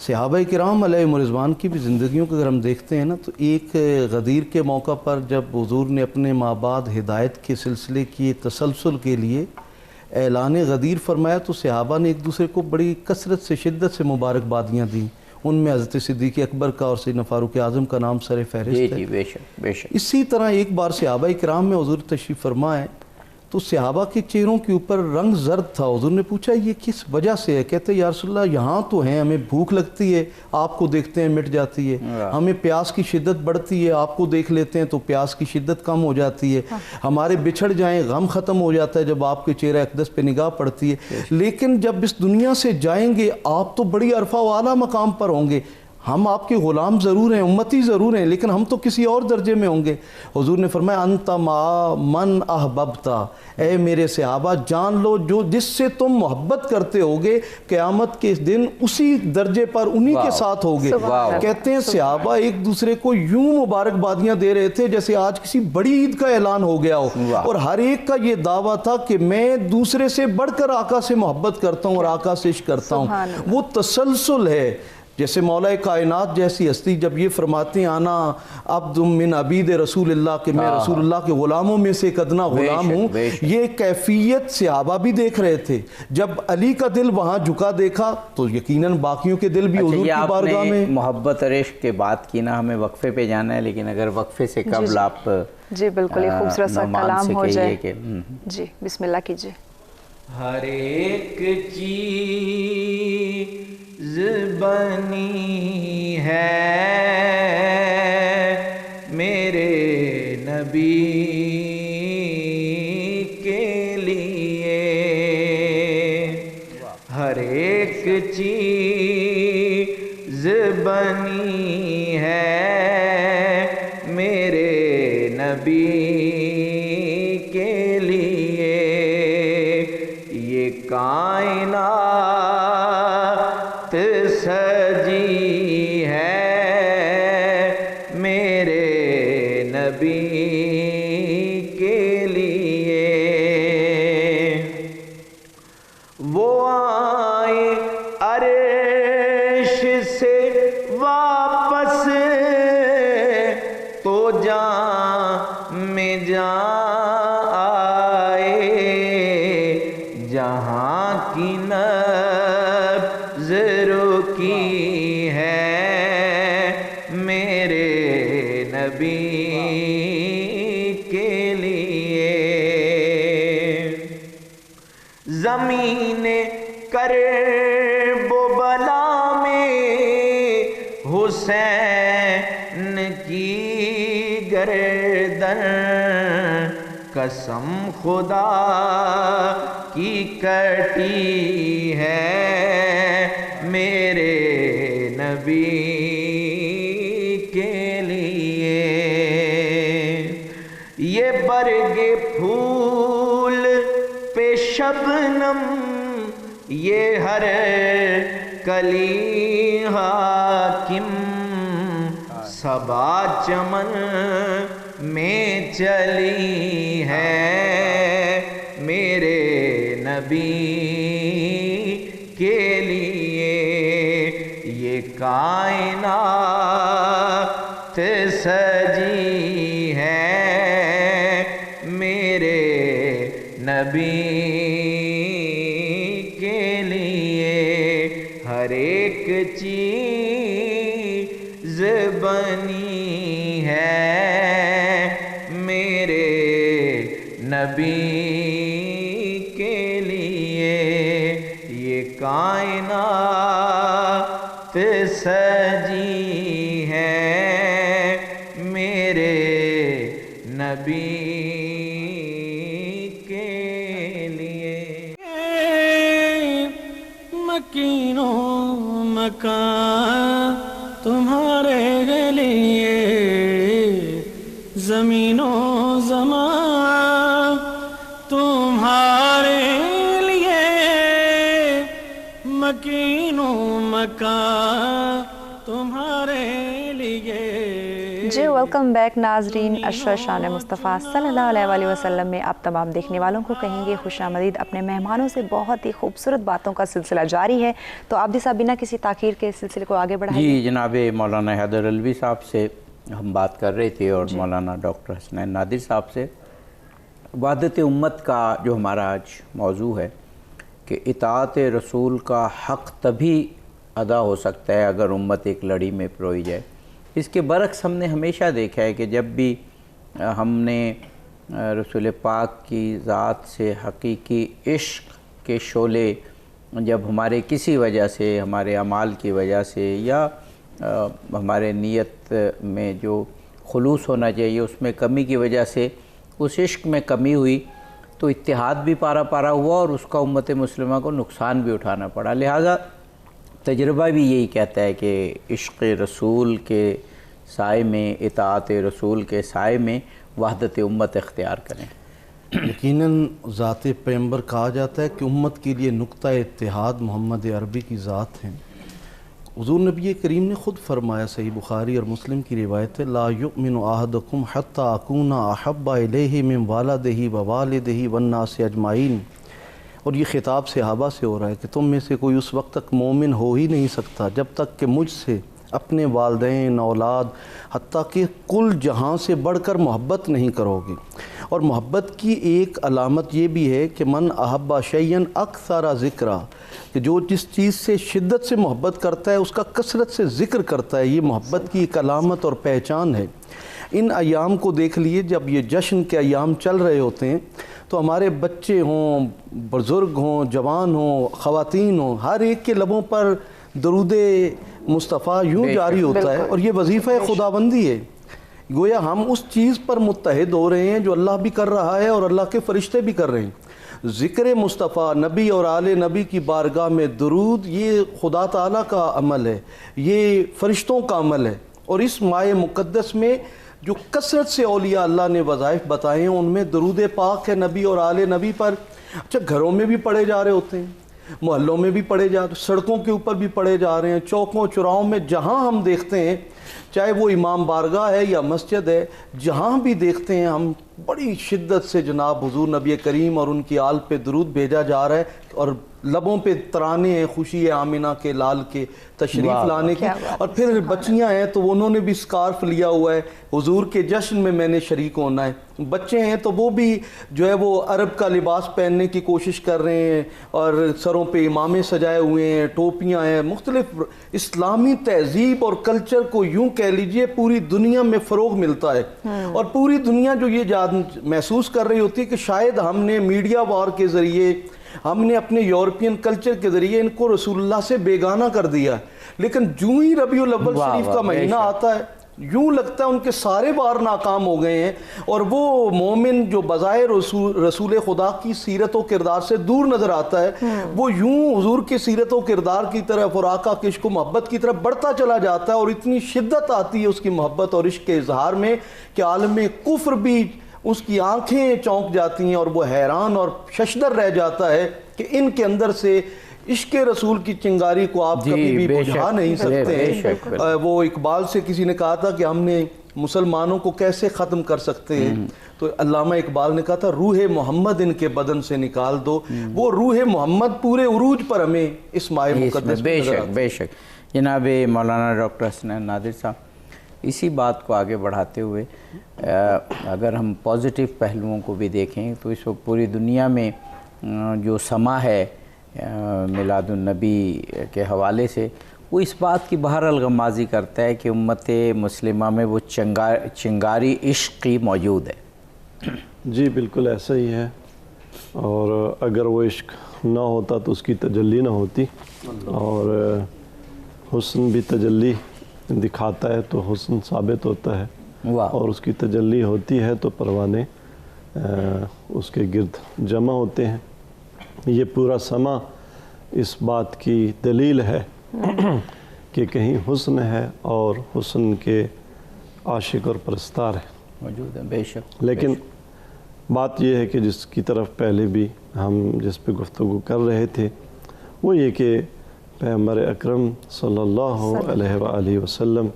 صحابہ کرام علیہ رضوان کی بھی زندگیوں کو اگر ہم دیکھتے ہیں نا تو ایک غدیر کے موقع پر جب حضور نے اپنے مابعد ہدایت کے سلسلے کی تسلسل کے لیے اعلان غدیر فرمایا تو صحابہ نے ایک دوسرے کو بڑی کثرت سے، شدت سے مبارکبادیاں دیں۔ ان میں حضرت صدیق اکبر کا اور سیدنا فاروق اعظم کا نام سر فہرست ہے۔ جی بے شک بے شک۔ اسی طرح ایک بار صحابہ کرام میں حضور تشریف فرما ہے تو صحابہ کے چہروں کے اوپر رنگ زرد تھا۔ حضور نے پوچھا یہ کس وجہ سے ہے؟ کہتے یا رسول اللہ یہاں تو ہیں، ہمیں بھوک لگتی ہے، آپ کو دیکھتے ہیں مٹ جاتی ہے، ہمیں پیاس کی شدت بڑھتی ہے، آپ کو دیکھ لیتے ہیں تو پیاس کی شدت کم ہو جاتی ہے، ہمارے بچھڑ جائیں غم ختم ہو جاتا ہے جب آپ کے چہرہ اقدس پہ نگاہ پڑتی ہے، لیکن جب اس دنیا سے جائیں گے آپ تو بڑی عرفہ و اعلیٰ مقام پر ہوں گے، ہم آپ کے غلام ضرور ہیں، امتی ضرور ہیں، لیکن ہم تو کسی اور درجے میں ہوں گے۔ حضور نے فرمایا انت مع من احببتا، اے میرے صحابہ جان لو جو جس سے تم محبت کرتے ہوگے قیامت کے دن اسی درجے پر انہی کے ساتھ ہوگے۔ کہتے ہیں صحابہ ایک دوسرے کو یوں مبارکبادیاں دے رہے تھے جیسے آج کسی بڑی عید کا اعلان ہو گیا ہو، اور ہر ایک کا یہ دعویٰ تھا کہ میں دوسرے سے بڑھ کر آقا سے محبت کرتا ہوں اور آقا سے عشق کرتا ہوں۔ وہ تسلسل ہے، جیسے مولا کائنات جیسی ہستی جب یہ فرماتے ہیں آنا عبد من عبید رسول اللہ، کہ میں رسول اللہ کے غلاموں میں سے ایک ادنا غلام ہوں، یہ کیفیت صحابہ بھی دیکھ رہے تھے۔ جب علی کا دل وہاں جھکا دیکھا تو یقیناً باقیوں کے دل بھی حضور کی بارگاہ میں۔ محبت اور عشق کے بات کی نا، ہمیں وقفے پہ جانا ہے، لیکن اگر وقفے سے قبل آپ جی بالکل یہ خوبصورت سا کلام ہو جائے کہ جی بسم اللہ کیجیے۔ ہر ایک چیز بنی ہے میرے نبی کے لیے، ہر ایک چیز بنی ہے میرے نبی کے لیے، یہ کائنات سجی ہے میرے نبی کے لیے، وہ آئے عرش سے واپس تو جان میں جان آئے، جہاں کی نبض رکی ہے میرے نبی کے لیے، زمین کرب و بلا میں حسین کی گردن قسم خدا کی کٹی ہے میرے نبی کے لیے، یہ برگ پھول پہ شبنم یہ ہر کلی حاکم، صبا چمن میں چلی ہے میرے نبی کے لیے، یہ کائنات سجی ہے میرے نبی کے لیے، ہر ایک چیز بنی ہے میرے نبی کے لیے، یہ کائنات سجی ہے میرے نبی کے لیے۔ مکین و مکان تمہارے لیے، زمین و زمان تمہارے لیے، مکین و مکان تمہارے لیے۔ جی ویلکم بیک ناظرین، اشرا شان مصطفیٰ صلی اللہ علیہ وآلہ وسلم میں آپ تمام دیکھنے والوں کو کہیں گے خوش آمدید۔ اپنے مہمانوں سے بہت ہی خوبصورت باتوں کا سلسلہ جاری ہے، تو آپ صاحب بنا کسی تاخیر کے سلسلے کو آگے بڑھائیں۔ جی جناب مولانا حیدر علوی صاحب سے ہم بات کر رہے تھے، اور مولانا ڈاکٹر حسنین نادر صاحب سے وحدت امت کا جو ہمارا آج موضوع ہے کہ اطاعت رسول کا حق تبھی ادا ہو سکتا ہے اگر امت ایک لڑی میں پروئی جائے۔ اس کے برعکس ہم نے ہمیشہ دیکھا ہے کہ جب بھی ہم نے رسول پاک کی ذات سے حقیقی عشق کے شعلے جب ہمارے کسی وجہ سے، ہمارے اعمال کی وجہ سے یا ہمارے نیت میں جو خلوص ہونا چاہیے اس میں کمی کی وجہ سے اس عشق میں کمی ہوئی تو اتحاد بھی پارا پارا ہوا اور اس کا امت مسلمہ کو نقصان بھی اٹھانا پڑا۔ لہٰذا تجربہ بھی یہی کہتا ہے کہ عشق رسول کے سائے میں، اطاعت رسول کے سائے میں وحدت امت اختیار کریں۔ یقیناً ذات پیغمبر کہا جاتا ہے کہ امت کے لیے نقطہ اتحاد محمد عربی کی ذات ہیں۔ حضور نبی کریم نے خود فرمایا، صحیح بخاری اور مسلم کی روایت ہے، لا یؤمن احدکم حتی اکون احب الیہ من والدہ ووالدہ والناس اجمعین، اور یہ خطاب صحابہ سے ہو رہا ہے کہ تم میں سے کوئی اس وقت تک مومن ہو ہی نہیں سکتا جب تک کہ مجھ سے اپنے والدین، اولاد، حتیٰ کہ کل جہاں سے بڑھ کر محبت نہیں کرو گے۔ اور محبت کی ایک علامت یہ بھی ہے کہ من احب شیئا اکثر ذکرہ، کہ جو جس چیز سے شدت سے محبت کرتا ہے اس کا کثرت سے ذکر کرتا ہے، یہ محبت کی ایک علامت اور پہچان ہے۔ ان ایام کو دیکھ لیے، جب یہ جشن کے ایام چل رہے ہوتے ہیں تو ہمارے بچے ہوں، بزرگ ہوں، جوان ہوں، خواتین ہوں، ہر ایک کے لبوں پر درود مصطفیٰ یوں جاری ہوتا ہے، اور یہ وظیفہ خداوندی ہے۔ گویا ہم اس چیز پر متحد ہو رہے ہیں جو اللہ بھی کر رہا ہے اور اللہ کے فرشتے بھی کر رہے ہیں۔ ذکر مصطفیٰ، نبی اور آل نبی کی بارگاہ میں درود، یہ خدا تعالیٰ کا عمل ہے، یہ فرشتوں کا عمل ہے۔ اور اس ماہ مقدس میں جو کثرت سے اولیاء اللہ نے وظائف بتائے ہیں ان میں درود پاک ہے نبی اور آل نبی پر۔ اچھا، گھروں میں بھی پڑھے جا رہے ہوتے ہیں، محلوں میں بھی پڑھے جا رہے ہیں، سڑکوں کے اوپر بھی پڑھے جا رہے ہیں، چوکوں چوراہوں میں جہاں ہم دیکھتے ہیں، چاہے وہ امام بارگاہ ہے یا مسجد ہے، جہاں بھی دیکھتے ہیں ہم بڑی شدت سے جناب حضور نبی کریم اور ان کی آل پہ درود بھیجا جا رہا ہے، اور لبوں پہ ترانے ہیں خوشی آمینہ کے لال کے تشریف لانے کی۔ اور پھر بچیاں ہیں تو انہوں نے بھی سکارف لیا ہوا ہے، حضور کے جشن میں میں نے شریک ہونا ہے۔ بچے ہیں تو وہ بھی جو ہے وہ عرب کا لباس پہننے کی کوشش کر رہے ہیں، اور سروں پہ امامے سجائے ہوئے ہیں، ٹوپیاں ہیں، مختلف اسلامی تہذیب اور کلچر کو یوں کہہ لیجئے پوری دنیا میں فروغ ملتا ہے۔ اور پوری دنیا جو یہ محسوس کر رہی ہوتی ہے کہ شاید ہم نے میڈیا وار کے ذریعے، ہم نے اپنے یورپین کلچر کے ذریعے ان کو رسول اللہ سے بیگانہ کر دیا، لیکن جو ہی ربیع الاول شریف کا مہینہ آتا ہے یوں لگتا ہے ان کے سارے وار ناکام ہو گئے ہیں، اور وہ مومن جو بظاہر رسول خدا کی سیرت و کردار سے دور نظر آتا ہے، وہ یوں حضور کی سیرت و کردار کی طرف اور آقا کے عشق و محبت کی طرف بڑھتا چلا جاتا ہے، اور اتنی شدت آتی ہے اس کی محبت اور عشق کے اظہار میں کہ عالم کفر بھی اس کی آنکھیں چونک جاتی ہیں، اور وہ حیران اور ششدر رہ جاتا ہے کہ ان کے اندر سے عشق رسول کی چنگاری کو آپ کبھی بھی بجھا نہیں سکتے ہیں۔ وہ اقبال سے کسی نے کہا تھا کہ ہم نے مسلمانوں کو کیسے ختم کر سکتے ہیں، تو علامہ اقبال نے کہا تھا روح محمد ان کے بدن سے نکال دو۔ وہ روح محمد پورے عروج پر ہمیں اس ماہ مقدس میں نظر آتا ہے۔ بے شک جناب مولانا ڈاکٹر حسنین نادر صاحب، اسی بات کو آگے بڑھاتے ہوئے اگر ہم پازیٹیو پہلوؤں کو بھی دیکھیں تو اس وقت پوری دنیا میں جو سما ہے میلاد النبی کے حوالے سے، وہ اس بات کی بہرحال غمازی کرتا ہے کہ امت مسلمہ میں وہ چنگاری عشق کی موجود ہے۔ جی بالکل ایسا ہی ہے، اور اگر وہ عشق نہ ہوتا تو اس کی تجلی نہ ہوتی، اور حسن بھی تجلی دکھاتا ہے تو حسن ثابت ہوتا ہے، اور اس کی تجلی ہوتی ہے تو پروانے اس کے گرد جمع ہوتے ہیں۔ یہ پورا سما اس بات کی دلیل ہے کہ کہیں حسن ہے اور حسن کے عاشق اور پرستار ہیں موجود ہے، بے شک۔ لیکن بات یہ ہے کہ جس کی طرف پہلے بھی ہم جس پہ گفتگو کر رہے تھے، وہ یہ کہ پیغمبر اکرم صلی اللہ علیہ وآلہ وسلم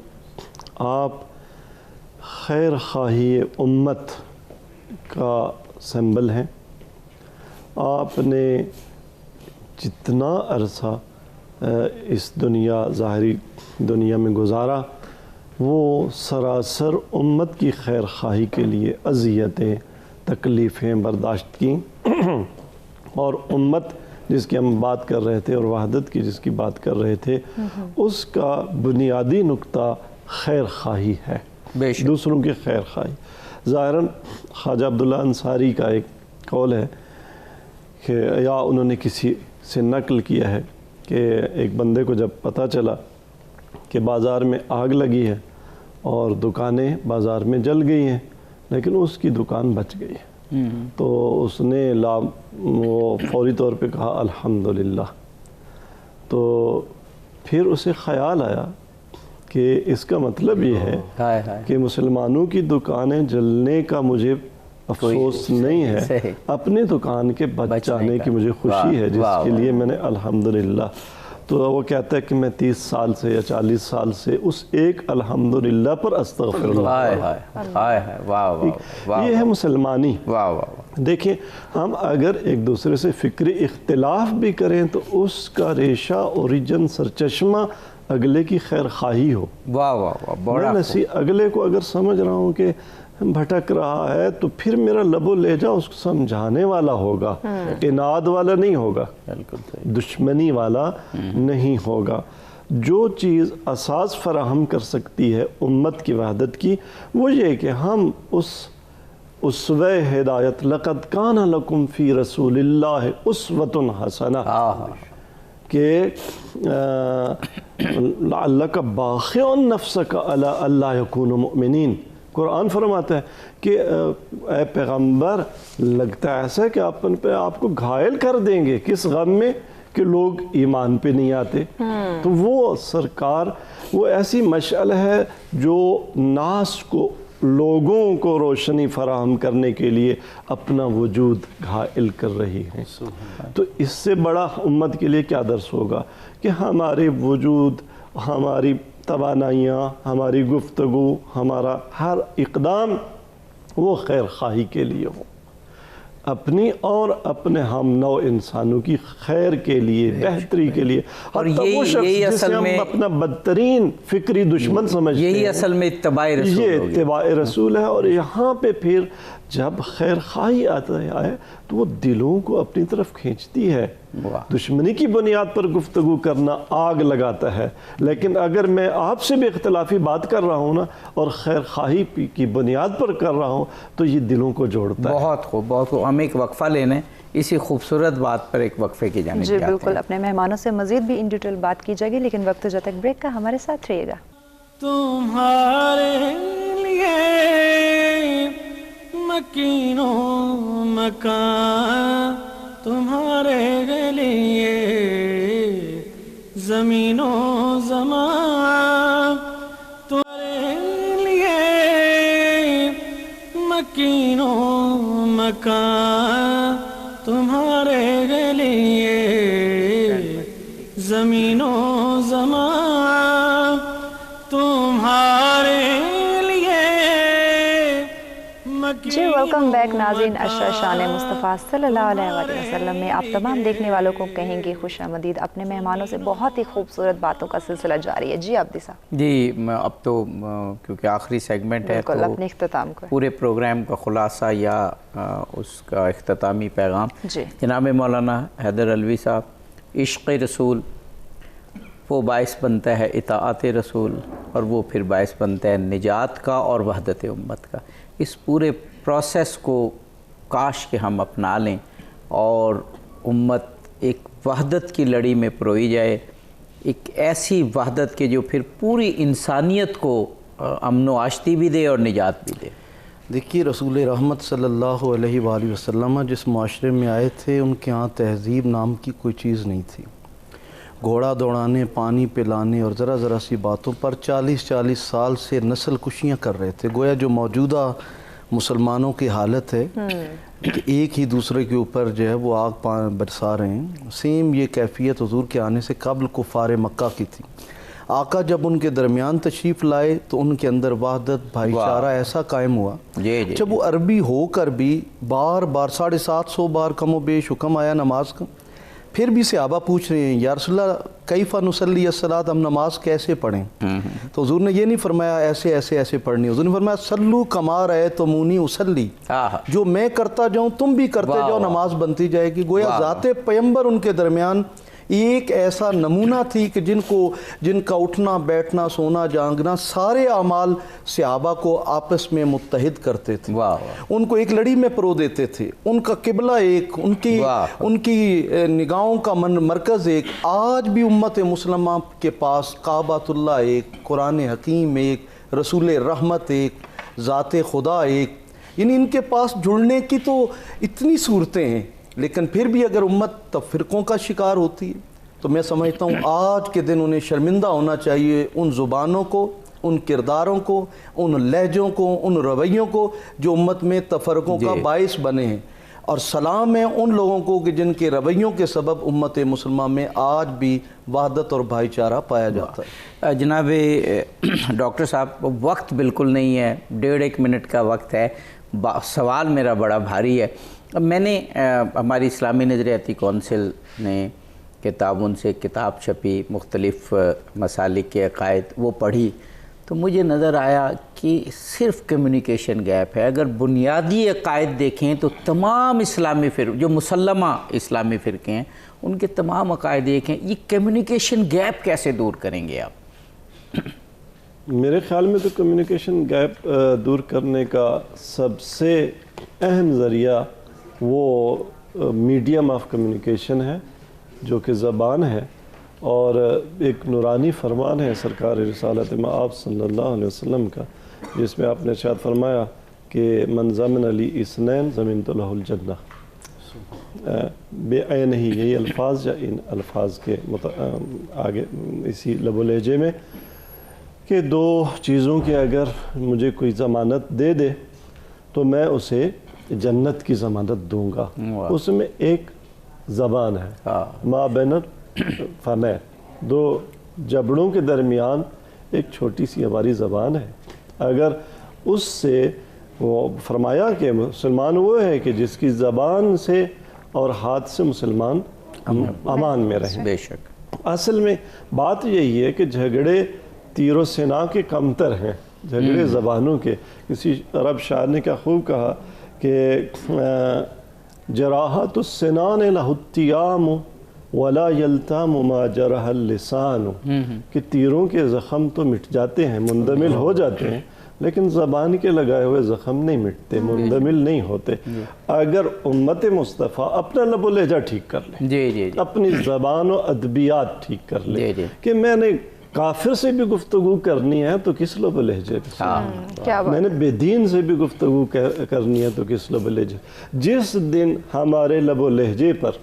آپ خیر خواہی امت کا سمبل ہیں۔ آپ نے جتنا عرصہ اس ظاہری دنیا میں گزارا، وہ سراسر امت کی خیر خواہی کے لیے اذیتیں، تکلیفیں برداشت کیں، اور امت جس کی ہم بات کر رہے تھے اور وحدت کی جس کی بات کر رہے تھے، اس کا بنیادی نقطہ خیر خواہی ہے، بے شک۔ دوسروں کی خیر خواہی۔ ظاہراً خواجہ عبداللہ انصاری کا ایک قول ہے کہ یا انہوں نے کسی سے نقل کیا ہے کہ ایک بندے کو جب پتہ چلا کہ بازار میں آگ لگی ہے اور دکانیں بازار میں جل گئی ہیں لیکن اس کی دکان بچ گئی ہے، تو اس نے وہ فوری طور پہ کہا الحمدللہ۔ تو پھر اسے خیال آیا کہ اس کا مطلب یہ ہے کہ مسلمانوں کی دکانیں جلنے کا مجھے افسوس نہیں ہے، اپنے دکان کے بچ جانے کی مجھے خوشی ہے، جس کے لیے میں نے الحمدللہ۔ تو وہ کہتا ہے کہ میں 30 سال سے یا 40 سال سے اس ایک الحمدللہ پر استغفر اللہ۔ یہ ہے مسلمانی۔ دیکھیں، ہم اگر ایک دوسرے سے فکری اختلاف بھی کریں تو اس کا ریشہ اوریجن سرچشمہ اگلے کی خیر خواہی ہو۔ میں اگلے کو اگر سمجھ رہا ہوں کہ بھٹک رہا ہے تو پھر میرا لب و لہجہ اس کو سمجھانے والا ہوگا، اناد والا نہیں ہوگا، دشمنی والا نہیں ہوگا۔ جو چیز اساس فراہم کر سکتی ہے امت کی وحدت کی وہ یہ کہ ہم اس اسوہ ہدایت لقد کان لکم فی رسول اللہ اسوۃ حسنہ کہ لعلک باخع نفسک علی الا یکونوا مؤمنین، قرآن فرماتا ہے کہ اے پیغمبر لگتا ہے ایسا کہ آپ کو گھائل کر دیں گے، کس غم میں کہ لوگ ایمان پہ نہیں آتے۔ تو وہ سرکار وہ ایسی مشعل ہے جو ناس کو، لوگوں کو روشنی فراہم کرنے کے لیے اپنا وجود گھائل کر رہی ہے۔ تو اس سے بڑا امت کے لیے کیا درس ہوگا کہ ہمارے وجود، ہماری توانائیاں، ہماری گفتگو، ہمارا ہر اقدام وہ خیر خواہی کے لیے ہو، اپنی اور اپنے ہم نو انسانوں کی خیر کے لیے، بہتری کے لیے۔ اور یہی اصل میں اپنا بدترین فکری دشمن سمجھتے ہیں، یہی اصل میں اتباع رسول یہ اتباع رسول ہے۔ اور یہاں پہ پھر جب خیر خواہی آتا ہے تو وہ دلوں کو اپنی طرف کھینچتی ہے۔ دشمنی کی بنیاد پر گفتگو کرنا آگ لگاتا ہے، لیکن اگر میں آپ سے بھی اختلافی بات کر رہا ہوں نا اور خیر خواہی کی بنیاد پر کر رہا ہوں تو یہ دلوں کو جوڑتا ہے۔ بہت خوب، بہت خوب۔ ہم ایک وقفہ لینے اسی خوبصورت بات پر ایک وقفے کی جانب جی بالکل، اپنے مہمانوں سے مزید بھی ان ڈیٹیل بات کی جائے گی، لیکن وقت جب تک بریک کا ہمارے ساتھ رہیے گا۔ تمہارے لیے مکین و مکان، تمہارے لیے زمین و زمان، تمہارے لیے مکین و مکان، تمہارے لیے زمین و زمان، تمہارے لیے جی ویلکم بیک ناظرین، عشرہ شان مصطفیٰ صلی اللہ علیہ وآلہ وسلم میں آپ تمام دیکھنے والوں کو کہیں گے خوش آمدید۔ اپنے مہمانوں سے بہت ہی خوبصورت باتوں کا سلسلہ جاری ہے۔ جی عبدی صاحب۔ جی اب تو کیونکہ آخری سیگمنٹ ہے بالکل اپنے اختتام کو پورے پروگرام کا خلاصہ یا اس کا اختتامی پیغام جی جناب مولانا حیدر علوی صاحب، عشق رسول وہ باعث بنتا ہے اطاعت رسول، اور وہ پھر باعث بنتا ہے نجات کا اور وحدت امت کا۔ اس پورے پروسیس کو کاش کہ ہم اپنا لیں اور امت ایک وحدت کی لڑی میں پروئی جائے، ایک ایسی وحدت کے جو پھر پوری انسانیت کو امن و آشتی بھی دے اور نجات بھی دے۔ دیکھیے رسول رحمت صلی اللہ علیہ وآلہ وسلم جس معاشرے میں آئے تھے ان کے ہاں تہذیب نام کی کوئی چیز نہیں تھی۔ گھوڑا دوڑانے، پانی پلانے اور ذرا ذرا سی باتوں پر 40 سال سے نسل کشیاں کر رہے تھے۔ گویا جو موجودہ مسلمانوں کی حالت ہے کہ ایک ہی دوسرے کے اوپر جو ہے وہ آگ برسا رہے ہیں، سیم یہ کیفیت حضور کے آنے سے قبل کفار مکہ کی تھی۔ آقا جب ان کے درمیان تشریف لائے تو ان کے اندر وحدت، بھائی چارہ ایسا قائم ہوا۔ جب وہ عربی ہو کر بھی بار بار 750 بار کم و بیش حکم آیا نماز کا، پھر بھی صحابہ پوچھ رہے ہیں یا رسول اللہ کیفا نصلی الصلاۃ، ہم نماز کیسے پڑھیں؟ تو حضور نے یہ نہیں فرمایا ایسے ایسے ایسے پڑھنی، حضور نے فرمایا صلو کما رأیتمونی اصلی، جو میں کرتا جاؤں تم بھی کرتے جاؤ، نماز بنتی جائے گی۔ گویا ذات پیغمبر ان کے درمیان ایک ایسا نمونہ تھی کہ جن کا اٹھنا بیٹھنا سونا جاگنا سارے اعمال صحابہ کو آپس میں متحد کرتے تھے، ان کو ایک لڑی میں پرو دیتے تھے، ان کا قبلہ ایک، ان کی نگاہوں کا مرکز ایک۔ آج بھی امت مسلمہ کے پاس کعبۃ اللہ ایک، قرآن حکیم ایک، رسول رحمت ایک، ذات خدا ایک، یعنی ان کے پاس جڑنے کی تو اتنی صورتیں ہیں، لیکن پھر بھی اگر امت تفرقوں کا شکار ہوتی ہے تو میں سمجھتا ہوں آج کے دن انہیں شرمندہ ہونا چاہیے ان زبانوں کو، ان کرداروں کو، ان لہجوں کو، ان رویوں کو جو امت میں تفرقوں کا باعث بنے ہیں، اور سلام ہے ان لوگوں کو کہ جن کے رویوں کے سبب امت مسلمہ میں آج بھی وحدت اور بھائی چارہ پایا جاتا ہے۔ جناب ڈاکٹر صاحب وقت بالکل نہیں ہے، 1.5 منٹ کا وقت ہے، سوال میرا بڑا بھاری ہے۔ میں نے ہماری اسلامی نظریاتی کونسل نے کے تعاون سے کتاب چھپی مختلف مسالک کے عقائد، وہ پڑھی تو مجھے نظر آیا کہ صرف کمیونیکیشن گیپ ہے۔ اگر بنیادی عقائد دیکھیں تو تمام اسلامی فرقے جو مسلمہ اسلامی فرقے ہیں ان کے تمام عقائد دیکھیں، یہ کمیونیکیشن گیپ کیسے دور کریں گے آپ؟ میرے خیال میں تو کمیونیکیشن گیپ دور کرنے کا سب سے اہم ذریعہ وہ میڈیم آف کمیونیکیشن ہے جو کہ زبان ہے، اور ایک نورانی فرمان ہے سرکار رسالت مآب صلی اللہ علیہ وسلم کا، جس میں آپ نے شاید فرمایا کہ من ضمن علی اثنین ضمنت لہ الجنہ، بے عین ہی یہی الفاظ یا ان الفاظ کے آگے اسی لب و لہجے میں کہ 2 چیزوں کی اگر مجھے کوئی ضمانت دے دے تو میں اسے جنت کی ضمانت دوں گا۔ اس میں ایک زبان ہے، ما بین الفمین، 2 جبڑوں کے درمیان ایک چھوٹی سی ہماری زبان ہے۔ اگر اس سے وہ فرمایا کہ مسلمان وہ ہے کہ جس کی زبان سے اور ہاتھ سے مسلمان امان میں رہیں۔ بے شک اصل میں بات یہی ہے کہ جھگڑے تیر و سنا کے کمتر ہیں، جھگڑے زبانوں کے۔ کسی عرب شاعر نے کیا خوب کہا کہ جراحت السنان لہ التیام ولا یلتام ما جرح اللسان، کہ تیروں کے زخم تو مٹ جاتے ہیں، مندمل ہو جاتے ہیں، لیکن زبان کے لگائے ہوئے زخم نہیں مٹتے، مندمل نہیں ہوتے۔ اگر امت مصطفیٰ اپنا لب و لہجہ ٹھیک کر لے، اپنی زبان و ادبیات ٹھیک کر لے کہ میں نے کافر سے بھی گفتگو کرنی ہے تو کس لب و لہجے پہ، میں نے بے دین سے بھی گفتگو کرنی ہے تو کس لب و لہجے۔ جس دن ہمارے لب و لہجے پر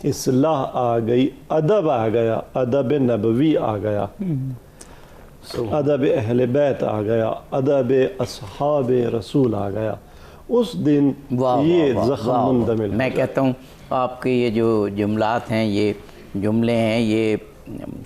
اصلاح آ گئی، ادب آ گیا، ادب نبوی آ گیا، ادب اہل بیت آ گیا، ادب اصحاب رسول آ گیا، اس دن یہ زخم مندمل۔ میں کہتا ہوں آپ کے یہ جو جملات ہیں، یہ جملے ہیں، یہ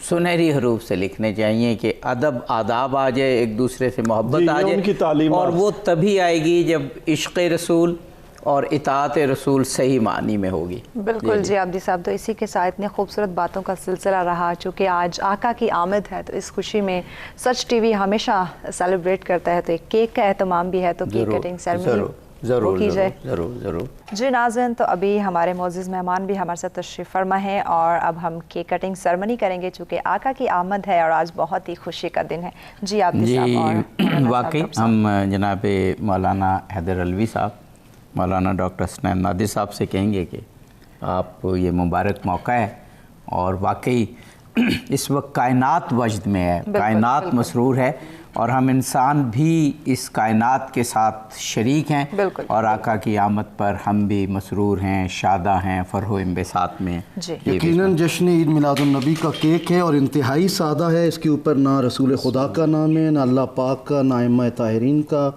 سنہری حروف سے لکھنے چاہیے کہ ادب آداب آ جائے، ایک دوسرے سے محبت آ جائے، اور وہ تبھی آئے گی جب عشق رسول اور اطاعت رسول صحیح معنی میں ہوگی۔ بالکل جی عابدی صاحب، تو اسی کے ساتھ اتنے خوبصورت باتوں کا سلسلہ رہا، چونکہ آج آقا کی آمد ہے تو اس خوشی میں سچ ٹی وی ہمیشہ سیلیبریٹ کرتا ہے، تو ایک کیک کا اہتمام بھی ہے، تو کیک کٹنگ سیرمنی ضرور کی جائے۔ ضرور۔ جی ناظرین، تو ابھی ہمارے معزز مہمان بھی ہمارے ساتھ تشریف فرما ہیں، اور اب ہم کیک کٹنگ سیرمنی کریں گے چونکہ آقا کی آمد ہے اور آج بہت ہی خوشی کا دن ہے۔ جی عابدی صاحب، واقعی ہم جناب مولانا حیدر علوی صاحب، مولانا ڈاکٹر حسنین نادر صاحب سے کہیں گے کہ آپ یہ مبارک موقع ہے، اور واقعی اس وقت کائنات وجد میں ہے، کائنات مسرور ہے، اور ہم انسان بھی اس کائنات کے ساتھ شریک ہیں، اور آقا کی آمد پر ہم بھی مسرور ہیں، شادہ ہیں، فرح و انبساط میں۔ یقیناً جشن عید میلاد النبی کا کیک ہے اور انتہائی سادہ ہے، اس کے اوپر نہ رسول خدا کا نام ہے، نہ اللہ پاک کا، نہ ائمہ طاہرین کا،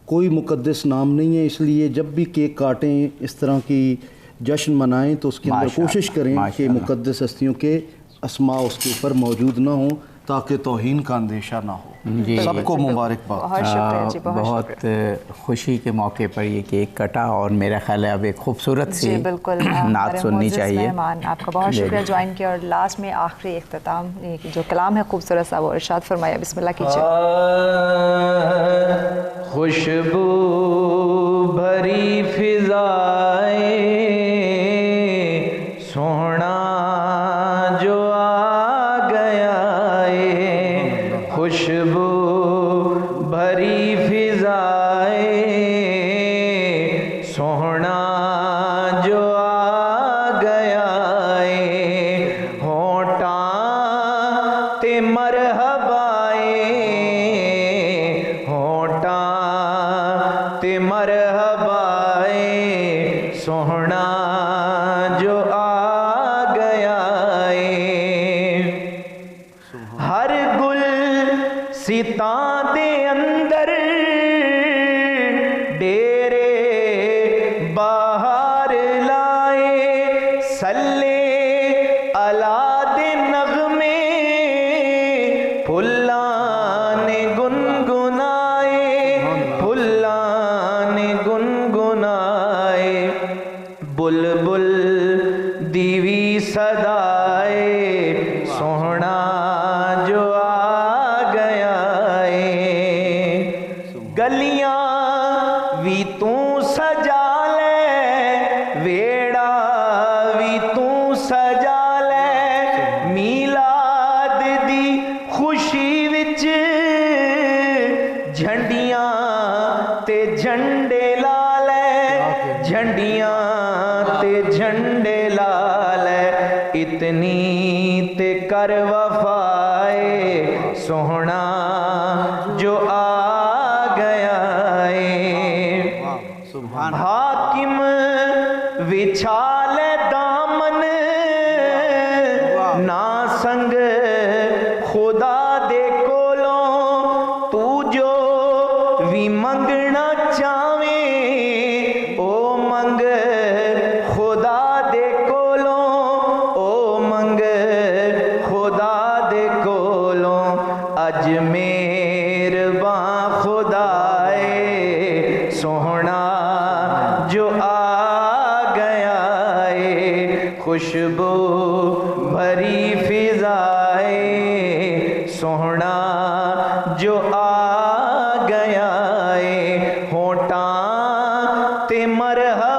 کوئی مقدس نام نہیں ہے۔ اس لیے جب بھی کیک کاٹیں، اس طرح کی جشن منائیں تو اس کے اندر کوشش کریں کہ مقدس ہستیوں کے اسماء اس کے اوپر موجود نہ ہوں، تاکہ توہین کا اندیشہ نہ ہو. جی سب کو مبارکباد. بہت شکریہ جی، بہت خوشی کے موقع پر یہ کیک کٹا اور میرا خیال ہے اب ایک خوبصورت سی جی بالکل نعت سننی چاہیے. مہمان آپ کا بہت شکریہ جوائن کیا، اور لاسٹ میں آخری اختتام جو کلام ہے خوبصورت سا وہ ارشاد فرمایا. بسم اللہ کیجیے. خوشبو بھری فضائیں سونا جو آ گیا ہے، خوشبو بھری فضائیں سونا جو آ گیا ہے، ہونٹاں تے مرحبائیں ہونٹاں تے مرحبائیں سونا جو آ گیا ہے، ہر گل سیتاں دے اندر ڈیرے باہر لائے، سلے الا دے نغمے پھلاں نے گنگنائے، پھلاں نے گنگنائے، بلبل دیوی صدائے سوہنا جو آ گیا ہے، گلیاں وی توں سجا لے، ویڑا وی توں سجا لے، میلاد دی خوشی وچ جھنڈیاں تے جھنڈے لا لے، جھنڈیاں تے جھنڈے لا لے، اتنی تے کر وفائے سوہنا جو آ گیا ہے، حاکم وچھا لے دامن نا سنگ خدا دے کولوں، تو جو وی منگنا چاہویں او منگ خدا دے کولوں، او منگ خدا دے کولوں، اج مہرباں خدائے سوہنا جو آ گیا ہے، خوشبو بھری فضائیں سوہنا جو آ گیا ہے، ہونٹاں تے مرحبا